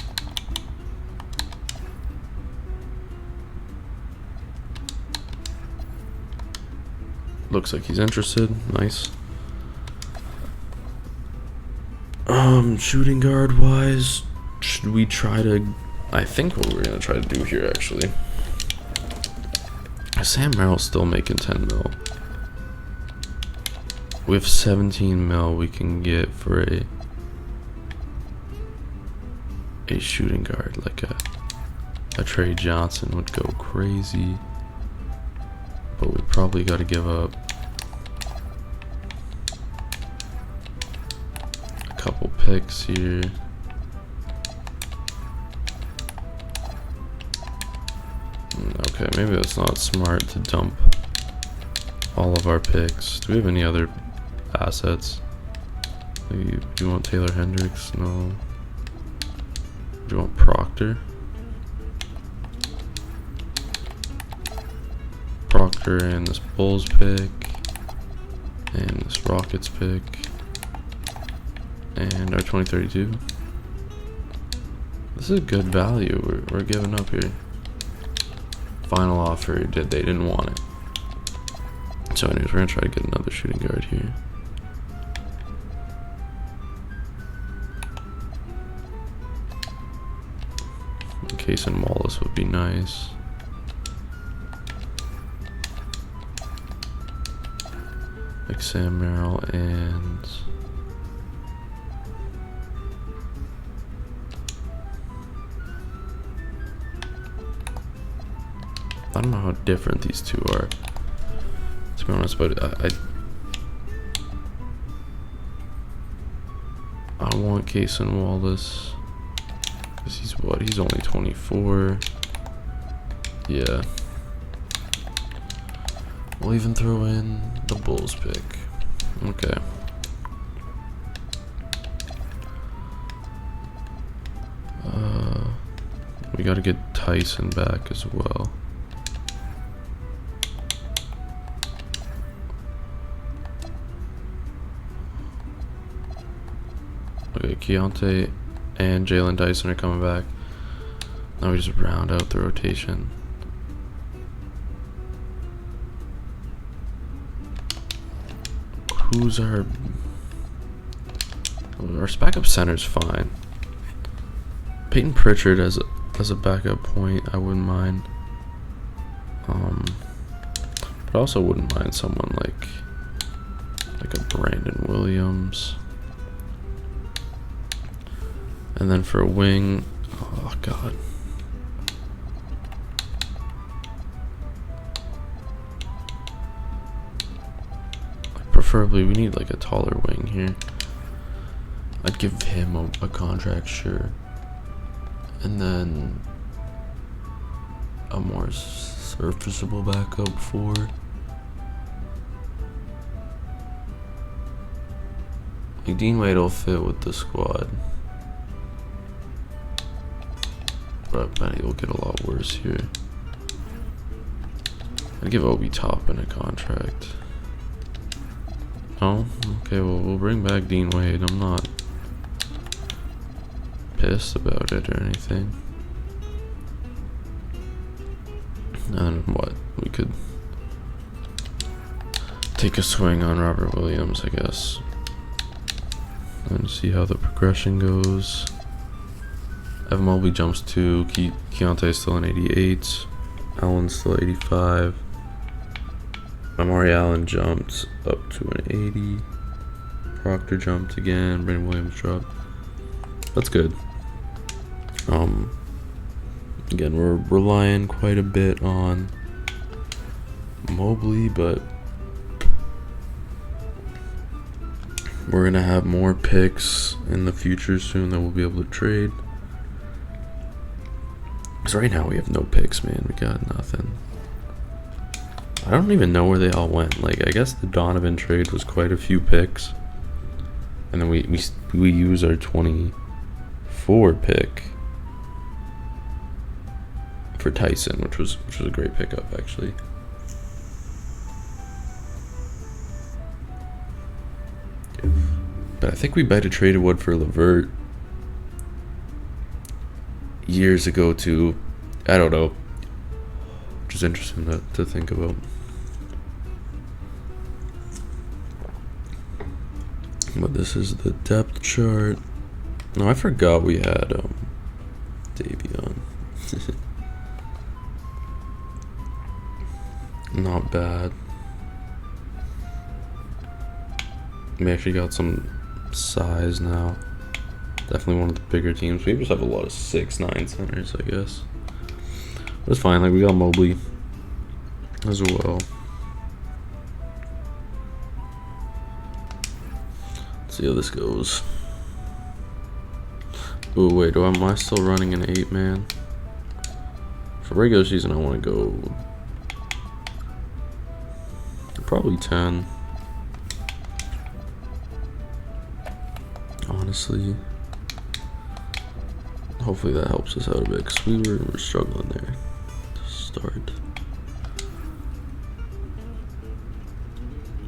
Looks like he's interested. Nice. Shooting guard wise, should we try to? I think what we're gonna try to do here actually. Sam Merrill's still making 10 mil. We have 17 mil we can get for a shooting guard. Like a Trey Johnson would go crazy, but we probably got to give up a couple picks here. Okay, maybe that's not smart to dump all of our picks. Do we have any other assets? Do you want Taylor Hendricks? No. Do you want Proctor? Proctor and this Bulls pick, and this Rockets pick, and our 2032. This is a good value we're giving up here. Final offer, they didn't want it. So anyways, we're gonna try to get another shooting guard here. Case and Wallace would be nice. Like Sam Merrill and I don't know how different these two are, to be honest, but I want Case and Wallace. Because he's what? He's only 24. Yeah. We'll even throw in the Bulls pick. Okay. We gotta get Tyson back as well. Okay, Keontae and Jalen Dyson are coming back. Now we just round out the rotation. Who's our backup center's fine. Peyton Pritchard as a backup point, I wouldn't mind. But I also wouldn't mind someone like a Brandon Williams. And then for a wing, oh god. Preferably, we need like a taller wing here. I'd give him a contract, sure. And then a more serviceable backup for. Like Dean Wade will fit with the squad. But Benny will get a lot worse here. I'd give Obi Toppin a contract. No? Okay, well, we'll bring back Dean Wade. I'm not pissed about it or anything. And what? We could take a swing on Robert Williams, I guess. And see how the progression goes. Evan Mobley jumps 2. Keontae's still an 88. Allen's still 85. Amari Allen jumped up to an 80. Proctor jumped again. Brandon Williams dropped. That's good. Again, we're relying quite a bit on Mobley, but we're gonna have more picks in the future soon that we'll be able to trade. Because right now we have no picks, man. We got nothing. I don't even know where they all went. Like, I guess the Donovan trade was quite a few picks, and then we use our 24 pick for Tyson, which was a great pickup actually. But I think we might have traded Wood for LeVert years ago too. I don't know. Which is interesting to think about. But this is the depth chart. No, I forgot we had Davion. Not bad. We actually got some size now. Definitely one of the bigger teams. We just have a lot of 6'9" centers, I guess. But it's fine. Like, we got Mobley as well. Let's see how this goes. Oh wait, am I still running an 8-man? For regular season, I want to go probably 10. Honestly, hopefully that helps us out a bit because we were struggling there to start.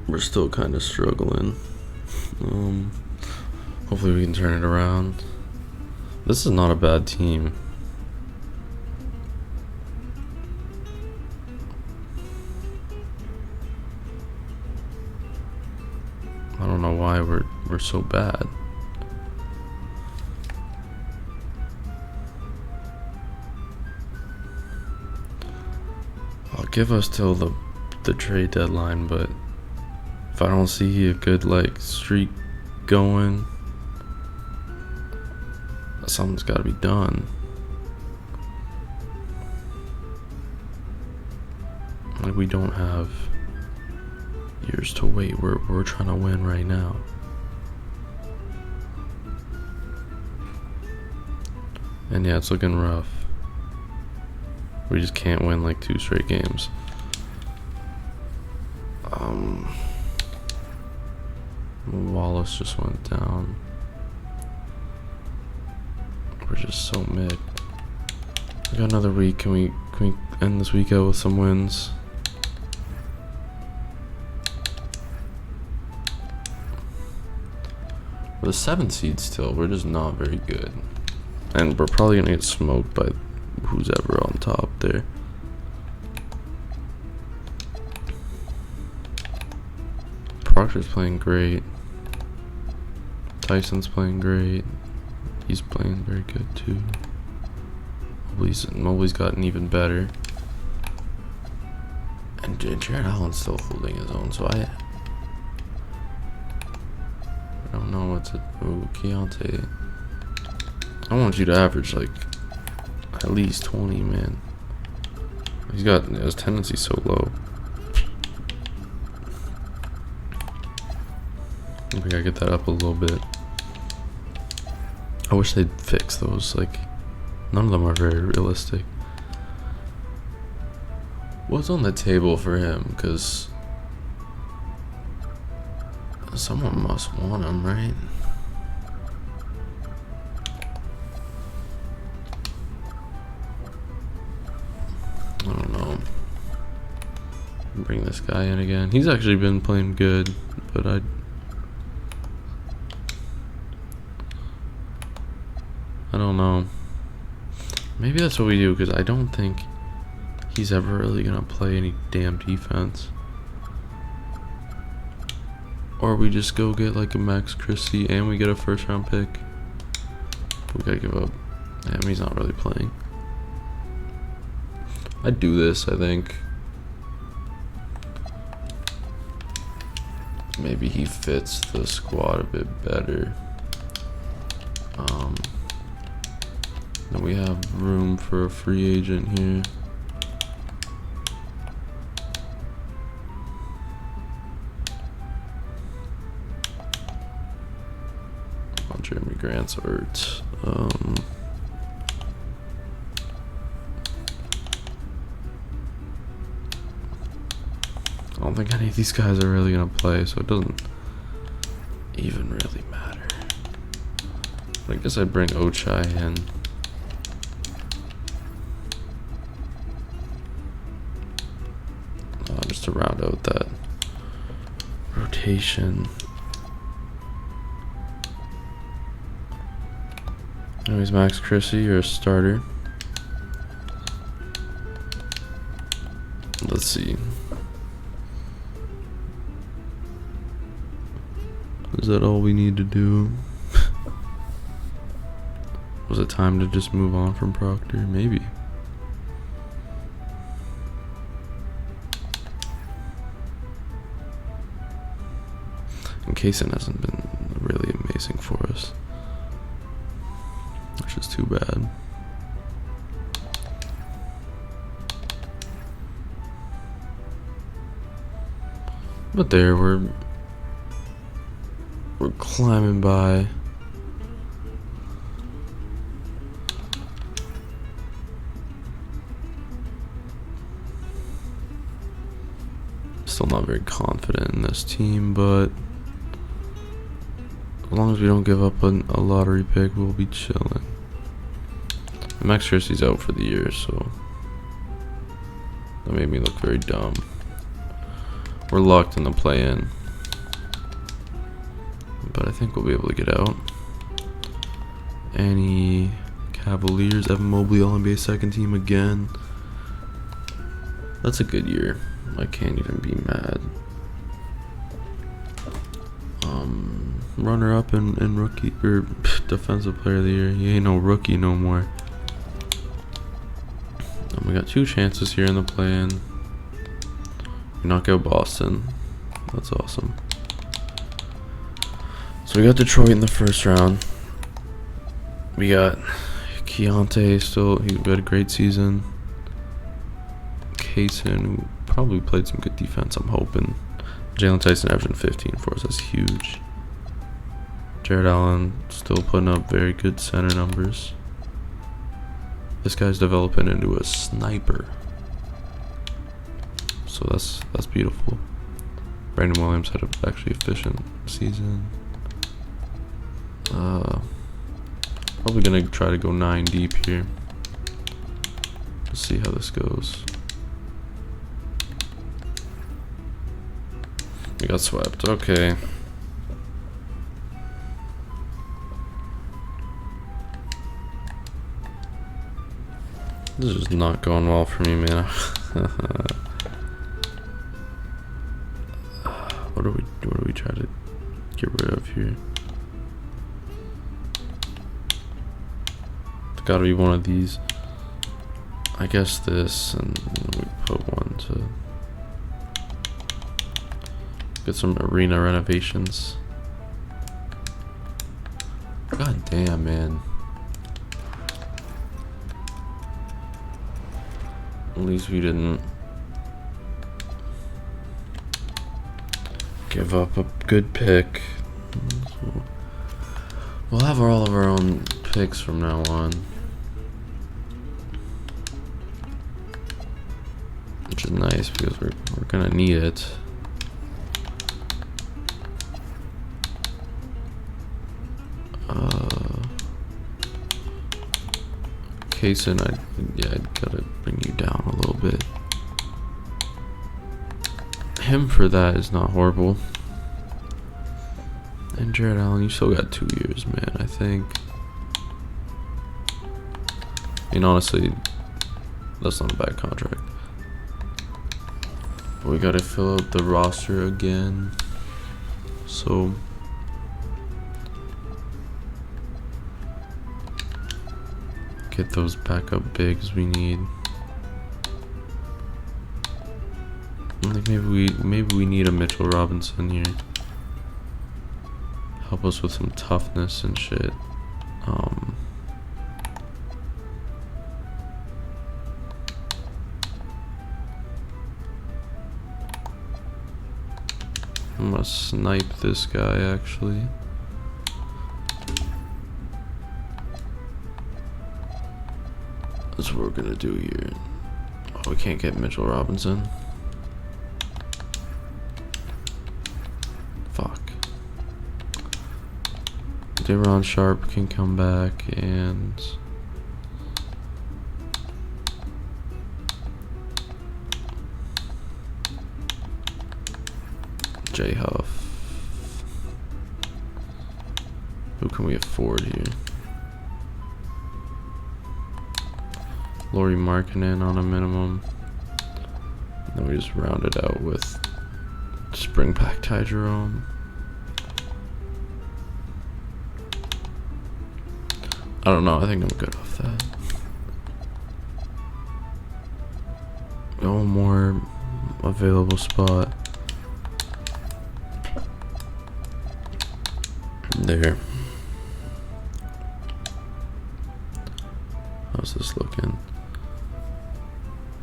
We're still kind of struggling. Hopefully we can turn it around. This is not a bad team. I don't know why we're so bad. I'll give us till the trade deadline, but if I don't see a good like streak going, something's got to be done. Like, we don't have years to wait. We're trying to win right now. And yeah, it's looking rough. We just can't win like 2 straight games. Wallace just went down. We're just so mid. We got another week. Can we end this week out with some wins? We're the 7th seed still. We're just not very good. And we're probably gonna get smoked by who's ever on top there. Proctor's playing great. Tyson's playing great. He's playing very good too. Mobley's gotten even better. And Jared Allen's still holding his own, so I don't know what to do. Keontae, I want you to average like at least 20, man. His tendency's so low. We gotta get that up a little bit. I wish they'd fix those. Like, none of them are very realistic. What's on the table for him? Because someone must want him, right? I don't know. Bring this guy in again. He's actually been playing good, but don't know. Maybe that's what we do, because I don't think he's ever really gonna play any damn defense. Or we just go get like a Max Christie and we get a first round pick. We gotta give up. Damn, he's not really playing. I'd do this, I think. Maybe he fits the squad a bit better. Then we have room for a free agent here. Oh, Jeremy Grant's hurt. I don't think any of these guys are really gonna play, so it doesn't even really matter. But I guess I'd bring Ochai in. Just to round out that rotation. Anyways, Max Christie, you're a starter. Let's see. Is that all we need to do? Was it time to just move on from Proctor? Maybe. And Kaysen hasn't been really amazing for us, which is too bad. But there, we're climbing by. Still not very confident in this team, but as long as we don't give up a lottery pick, we'll be chilling. Max Christie's out for the year, so that made me look very dumb. We're locked in the play-in, but I think we'll be able to get out. Any Cavaliers, Evan Mobley, All-NBA second team again. That's a good year. I can't even be mad. Runner up in rookie or defensive player of the year. He ain't no rookie no more. We got 2 chances here in the play-in. We knock out Boston. That's awesome. So we got Detroit in the first round. We got Keontae still. He had a great season. Kaysen, who probably played some good defense, I'm hoping. Jalen Tyson averaging 15 for us. That's huge. Jared Allen still putting up very good center numbers. This guy's developing into a sniper. So that's beautiful. Brandon Williams had an actually efficient season. Probably gonna try to go 9 deep here. Let's see how this goes. We got swept. Okay. This is not going well for me, man. What do we try to get rid of here? It's got to be one of these. I guess this, and we put one to get some arena renovations. God damn, man. At least we didn't give up a good pick. So we'll have all of our own picks from now on, which is nice because we're gonna need it. Kaysen, I gotta bring you down a little bit. Him for that is not horrible. And Jared Allen, you still got 2 years, man. I think I mean, honestly, that's not a bad contract. But we gotta fill out the roster again. So get those backup bigs we need. I think maybe we need a Mitchell Robinson here. Help us with some toughness and shit. I'm gonna snipe this guy actually. That's what we're gonna do here. Oh, we can't get Mitchell Robinson. Fuck. Deron Sharp can come back and J Huff. Who can we afford here? Lauri Markkanen on a minimum. And then we just round it out with just bring back Ty Jerome. I don't know, I think I'm good off that. One more available spot. There. How's this looking?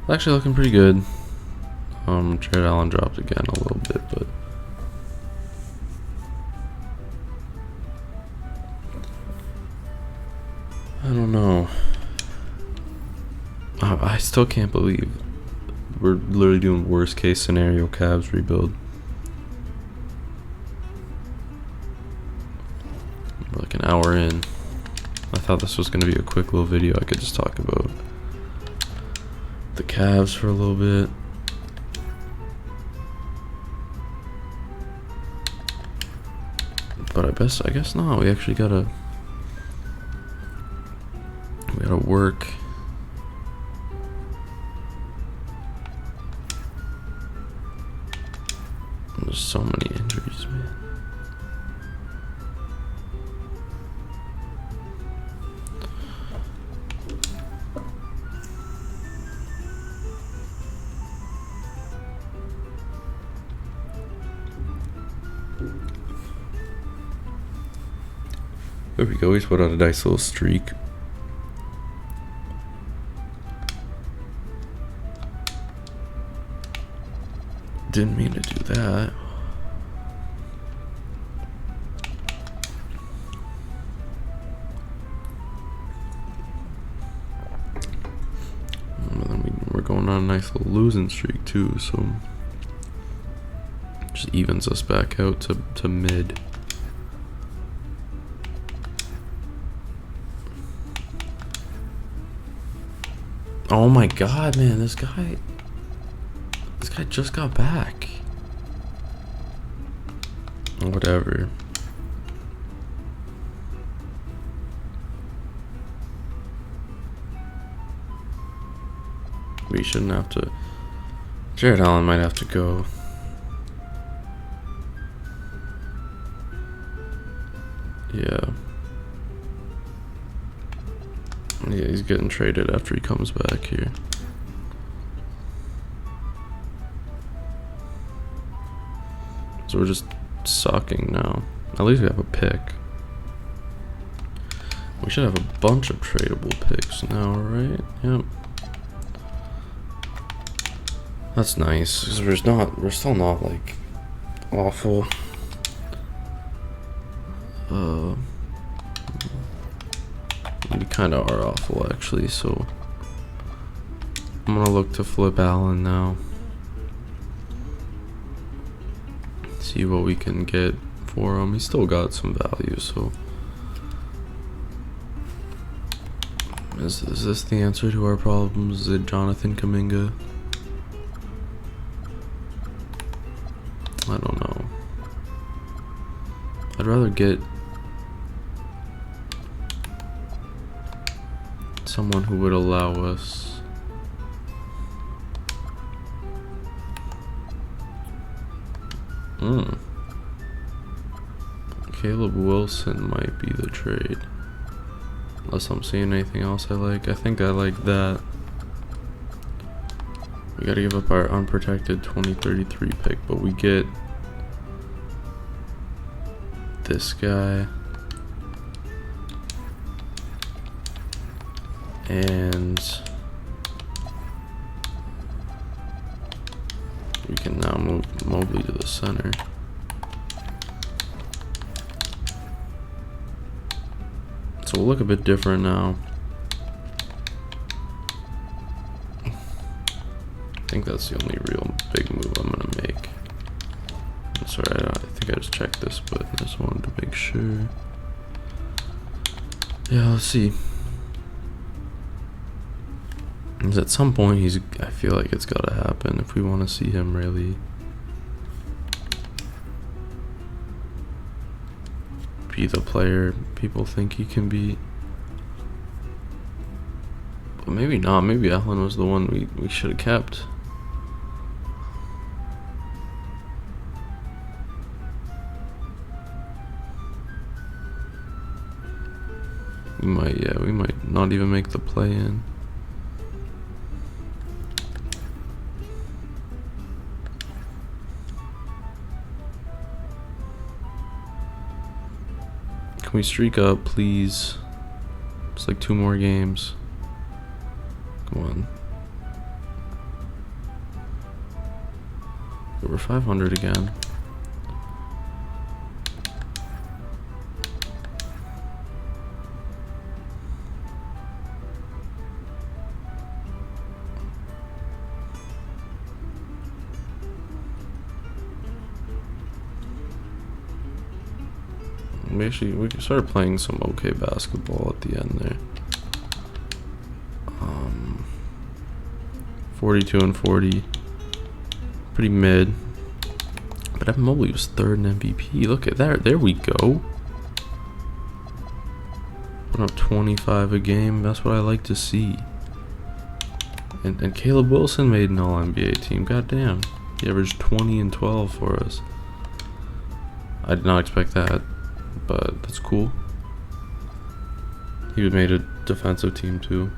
Actually looking pretty good. Jared Allen dropped again a little bit, but I don't know. I still can't believe we're literally doing worst case scenario Cavs rebuild. We're like an hour in. I thought this was going to be a quick little video. I could just talk about the Cavs for a little bit. But I guess not. We actually gotta work. There's so many injuries, man. There we go, he's put out a nice little streak. Didn't mean to do that. And then we're going on a nice little losing streak too, so just evens us back out to mid. Oh my god, man, this guy just got back. Whatever. We shouldn't have to. Jared Allen might have to go. Yeah. Yeah, he's getting traded after he comes back here. So we're just sucking now. At least we have a pick. We should have a bunch of tradable picks now, right? Yep. That's nice, because we're still not like awful. We kind of are awful actually, so I'm gonna look to flip Allen now. See what we can get for him. He's still got some value, so is this the answer to our problems? Is it Jonathan Kuminga? I don't know. I'd rather get someone who would allow us. Caleb Wilson might be the trade. Unless I'm seeing anything else I like. I think I like that. We gotta give up our unprotected 2033 pick, but we get this guy. And we can now move Mobley to the center. So we'll look a bit different now. I think that's the only real big move I'm gonna make. I'm sorry, I think I just checked this, but I just wanted to make sure. Yeah, let's see. Because at some point I feel like it's gotta happen if we want to see him really be the player people think he can be. But maybe not. Maybe Allen was the one we should have kept. We might not even make the play in. Can we streak up, please? It's like 2 more games. Come on. We're 500 again. We started playing some okay basketball at the end there. 42 and 40, pretty mid. But Evan Mobley was 3rd in MVP. Look at that. There we go. Put up 25 a game. That's what I like to see. And Caleb Wilson made an All-NBA team. Goddamn, he averaged 20 and 12 for us. I did not expect that, but that's cool. He made a defensive team too.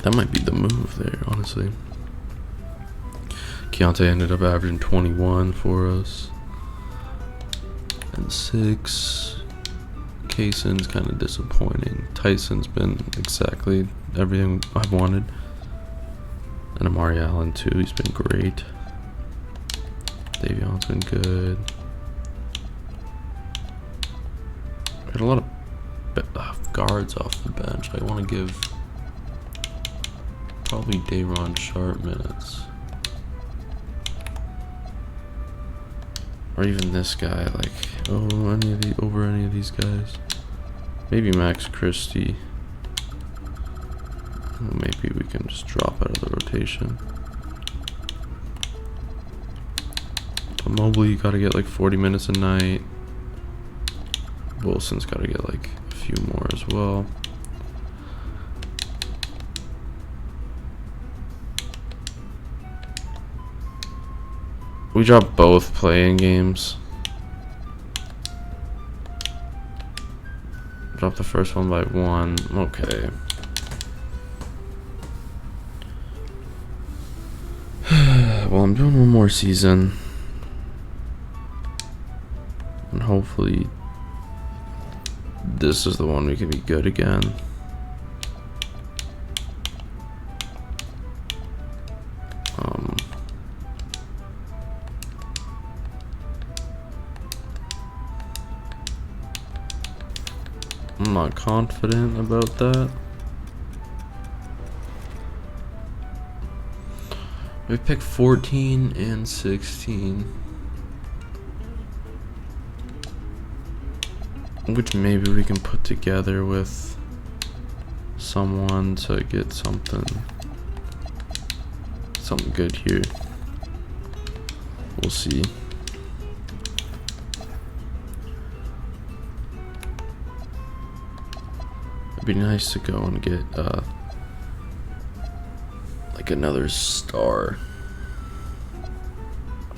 That might be the move there, honestly. Keontae ended up averaging 21 for us. And 6. Kayson's kind of disappointing. Tyson's been exactly everything I've wanted. And Amari Allen too, he's been great. Davion's been good. Got a lot of guards off the bench. I want to give probably Day'Ron Sharp minutes. Or even this guy, like, over any of these guys. Maybe Max Christie. Maybe we can just drop out of the rotation. But Mobley, you gotta get like 40 minutes a night. Wilson's gotta get like a few more as well. We dropped both playing games. Dropped the first one by 1. Okay. Well, I'm doing one more season. And hopefully this is the one we can be good again. I'm not confident about that. We picked 14 and 16. Which maybe we can put together with someone to get something good here. We'll see. It'd be nice to go and get like another star,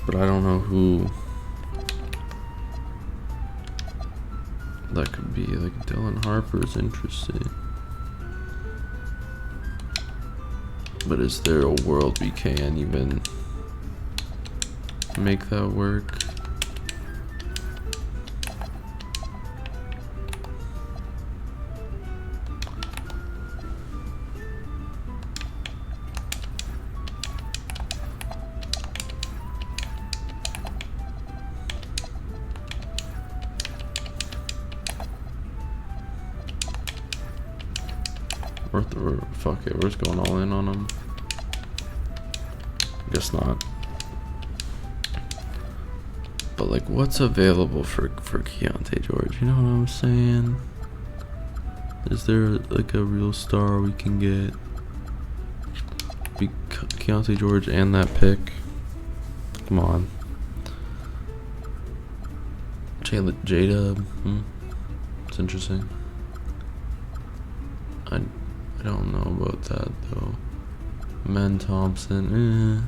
but I don't know who that could be. Like Dylan Harper's interesting, but is there a world we can even make that work? Fuck it, we're just going all in on him. Guess not. But like, what's available for Keontae George? You know what I'm saying? Is there like a real star we can get? Be Keontae George and that pick. Come on. Jada. It's interesting. I don't know about that though. Men Thompson,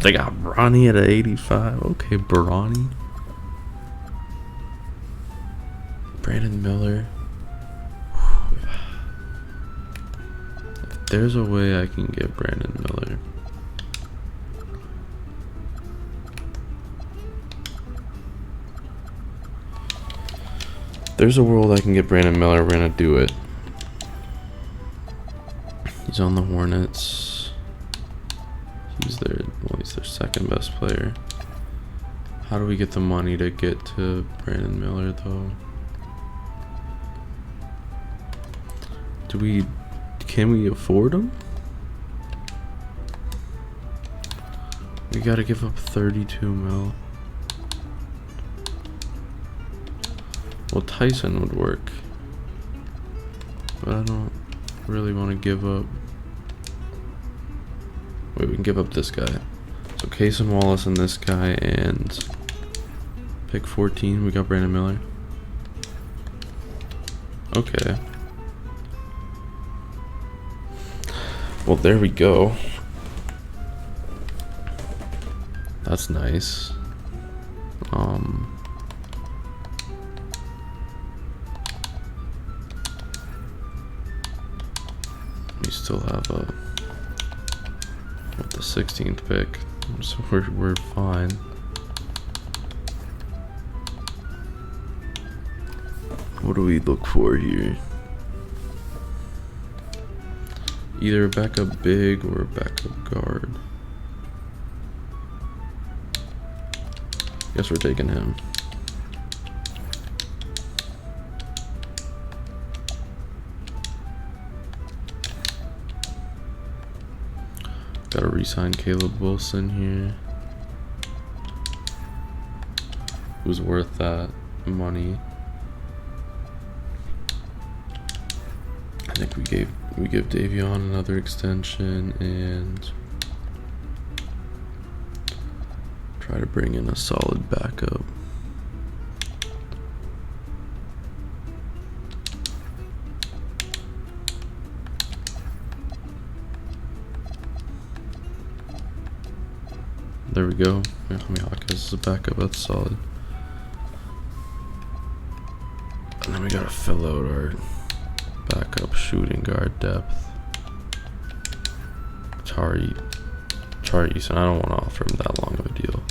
They got Bronny at 85. Okay, Bronny. Brandon Miller. If there's a way I can get Brandon Miller. If there's a world I can get Brandon Miller, we're gonna do it. He's on the Hornets. He's their second best player. How do we get the money to get to Brandon Miller though? Can we afford him? We gotta give up 32 mil. Well, Tyson would work, but I don't really want to give up. Wait, we can give up this guy. So Cason Wallace and this guy, and pick 14. We got Brandon Miller. Okay. Well, there we go. That's nice. We still have with the 16th pick, so we're fine. What do we look for here? Either a backup big or a backup guard. Guess we're taking him. Gotta re-sign Caleb Wilson here. Who's worth that money? I think we give Davion another extension and try to bring in a solid backup. There we go. Miyaka's is a backup, that's solid. And then we gotta fill out our backup shooting guard depth. Tari Eason, I don't want to offer him that long of a deal.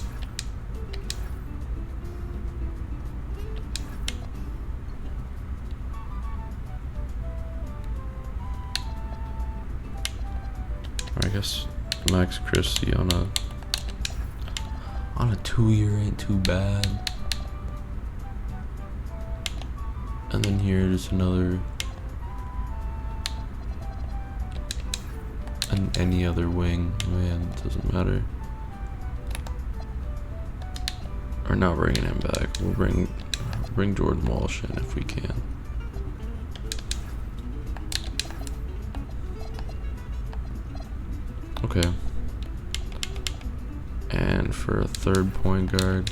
I guess Max Christie on a 2-year ain't too bad. And then here's another, and any other wing, man, it doesn't matter. Or not bringing him back. We'll bring Jordan Walsh in if we can. Okay. And for a third point guard,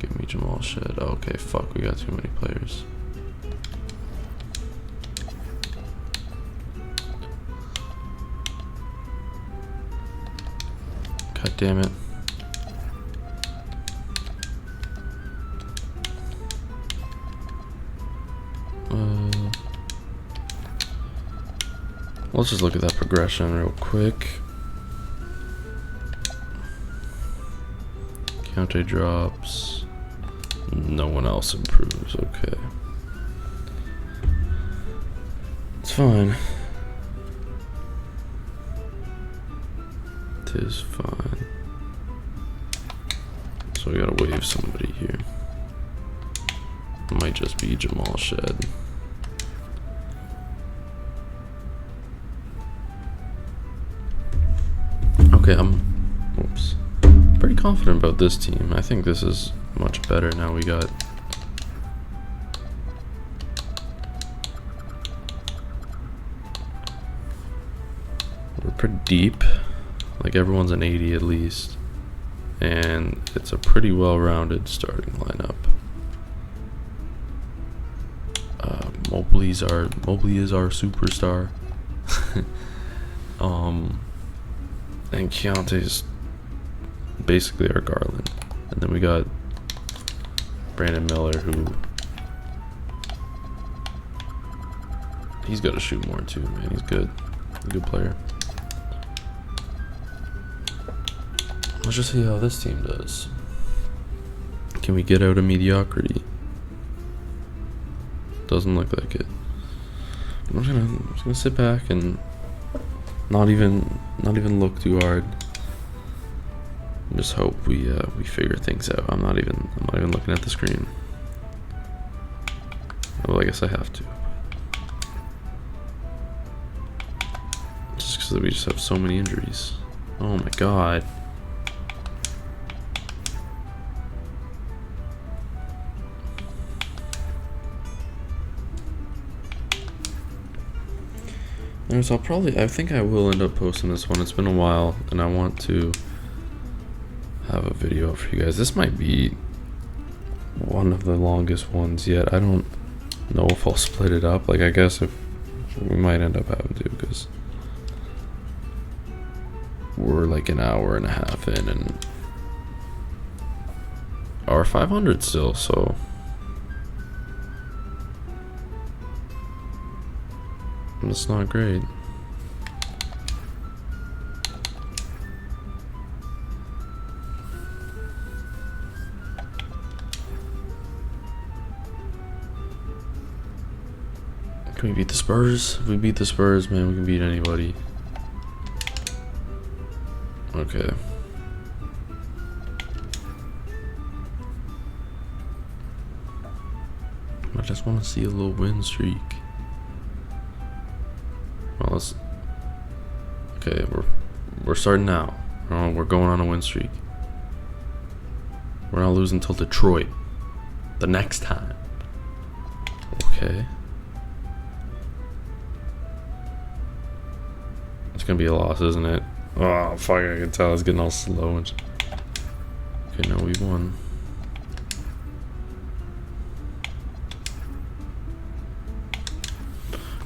give me Jamal Shed. Oh, okay, fuck, we got too many players. God damn it. Let's just look at that progression real quick. Country drops. No one else improves. Okay. It's fine. It is fine. So we gotta wave somebody here. It might just be Jamal Shed. Okay, I'm pretty confident about this team. I think this is much better now. We're pretty deep. Like everyone's an 80 at least. And it's a pretty well-rounded starting lineup. Mobley is our superstar. And Keontae's basically our Garland. And then we got Brandon Miller, who he's got to shoot more too, man. He's good. He's a good player. Let's just see how this team does. Can we get out of mediocrity? Doesn't look like it. I'm just gonna sit back and not even look too hard. Just hope we figure things out. I'm not even looking at the screen. Well, I guess I have to. Just because we just have so many injuries. Oh my god. So I think I will end up posting this one. It's been a while, and I want to have a video for you guys. This might be one of the longest ones yet. I don't know if I'll split it up. Like, I guess if we might end up having to, because we're like an hour and a half in, and our 500 still, so it's not great. Can we beat the Spurs? If we beat the Spurs, man, we can beat anybody. Okay. I just want to see a little win streak. Well, okay, we're starting now. We're going on a win streak. We're not losing till Detroit the next time. Okay. It's gonna be a loss, isn't it? Oh fuck! I can tell it's getting all slow. Okay, no, we won.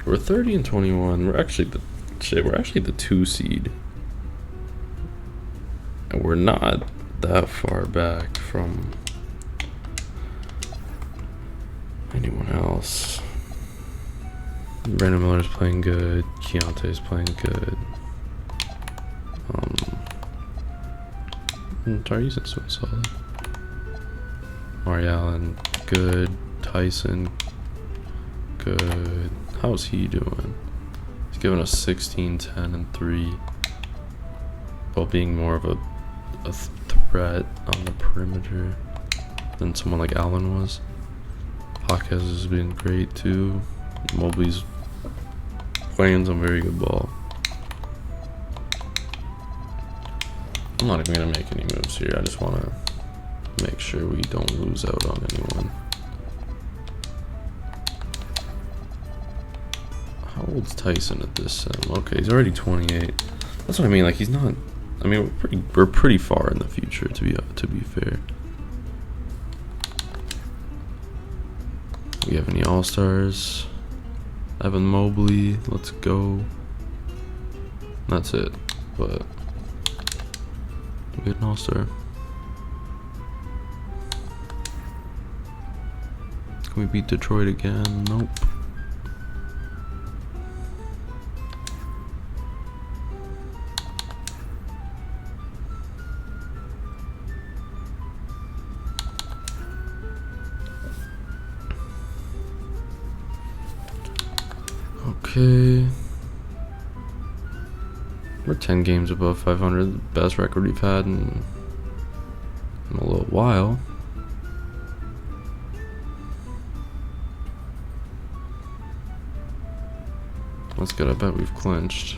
We're 30 and 21. We're actually the 2 seed, and we're not that far back from anyone else. Brandon Miller's playing good. Keontae's playing good. Tyrese is solid. Mari Allen, good. Tyson, good. How's he doing? He's giving us 16, 10, and 3. While being more of a threat on the perimeter than someone like Allen was. Hawkes has been great too. Mobley's playing some very good ball. I'm not even gonna make any moves here. I just want to make sure we don't lose out on anyone. How old's Tyson at this sim? Okay, he's already 28. That's what I mean. Like, he's not. I mean, we're pretty far in the future, to be fair. We have any all-stars? Evan Mobley, let's go. That's it. But We get an all-star. Can we beat Detroit again? Nope. Okay. We're 10 games above 500, the best record we've had in a little while. That's good, I bet we've clinched.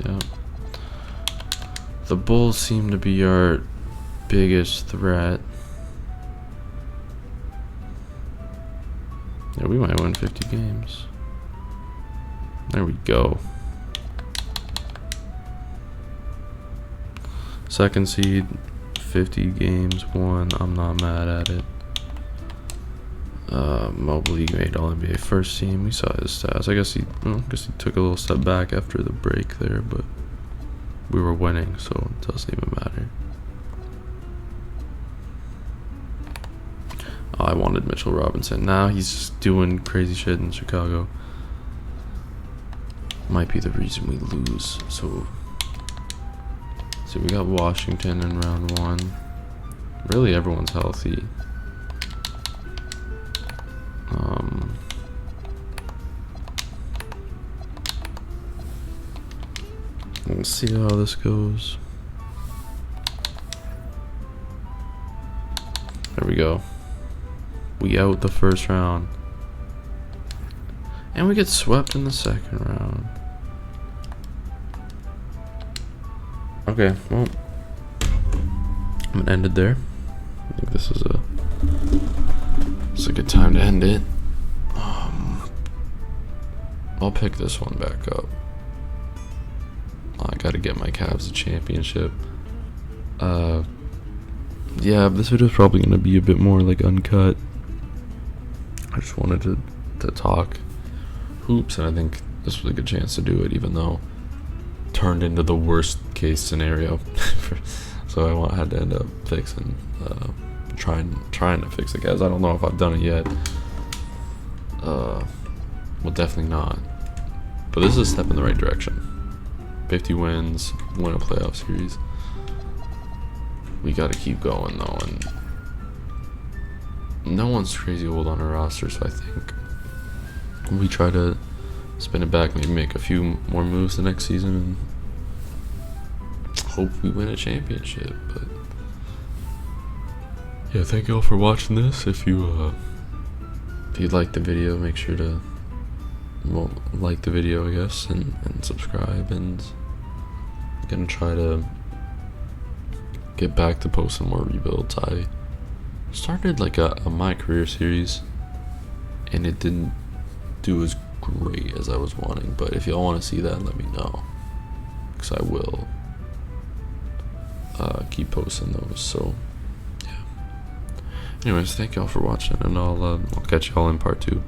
Yeah. The Bulls seem to be our biggest threat. Yeah, we might win 50 games. There we go. Second seed, 50 games won. I'm not mad at it. Mobley made All NBA first team. We saw his stats. I guess he took a little step back after the break there, but we were winning, so it doesn't even matter. Oh, I wanted Mitchell Robinson. Now he's just doing crazy shit in Chicago. Might be the reason we lose. So we got Washington in round 1. Really, everyone's healthy. Let's see how this goes. There we go. We out the first round. And we get swept in the second round. Okay, well, I'm gonna end it there. I think this is a good time to end it. I'll pick this one back up. I gotta get my Cavs a championship. Yeah, this video is probably gonna be a bit more like uncut. I just wanted to talk hoops, and I think this was a good chance to do it, even though it turned into the worst case scenario. So I had to end up fixing, trying to fix the Cavs. I don't know if I've done it yet. Well, definitely not. But this is a step in the right direction. 50 wins, win a playoff series. We gotta keep going though, and no one's crazy old on our roster, so I think we try to spin it back, maybe make a few more moves the next season, and hope we win a championship. But yeah, thank you all for watching this. If you liked the video, make sure to like the video, I guess, and subscribe. And I'm gonna try to get back to posting more rebuilds. I started like a my career series, and it didn't do as great as I was wanting. But if y'all want to see that, let me know, because I will keep posting those. So yeah. Anyways, thank y'all for watching, and I'll catch y'all in part 2.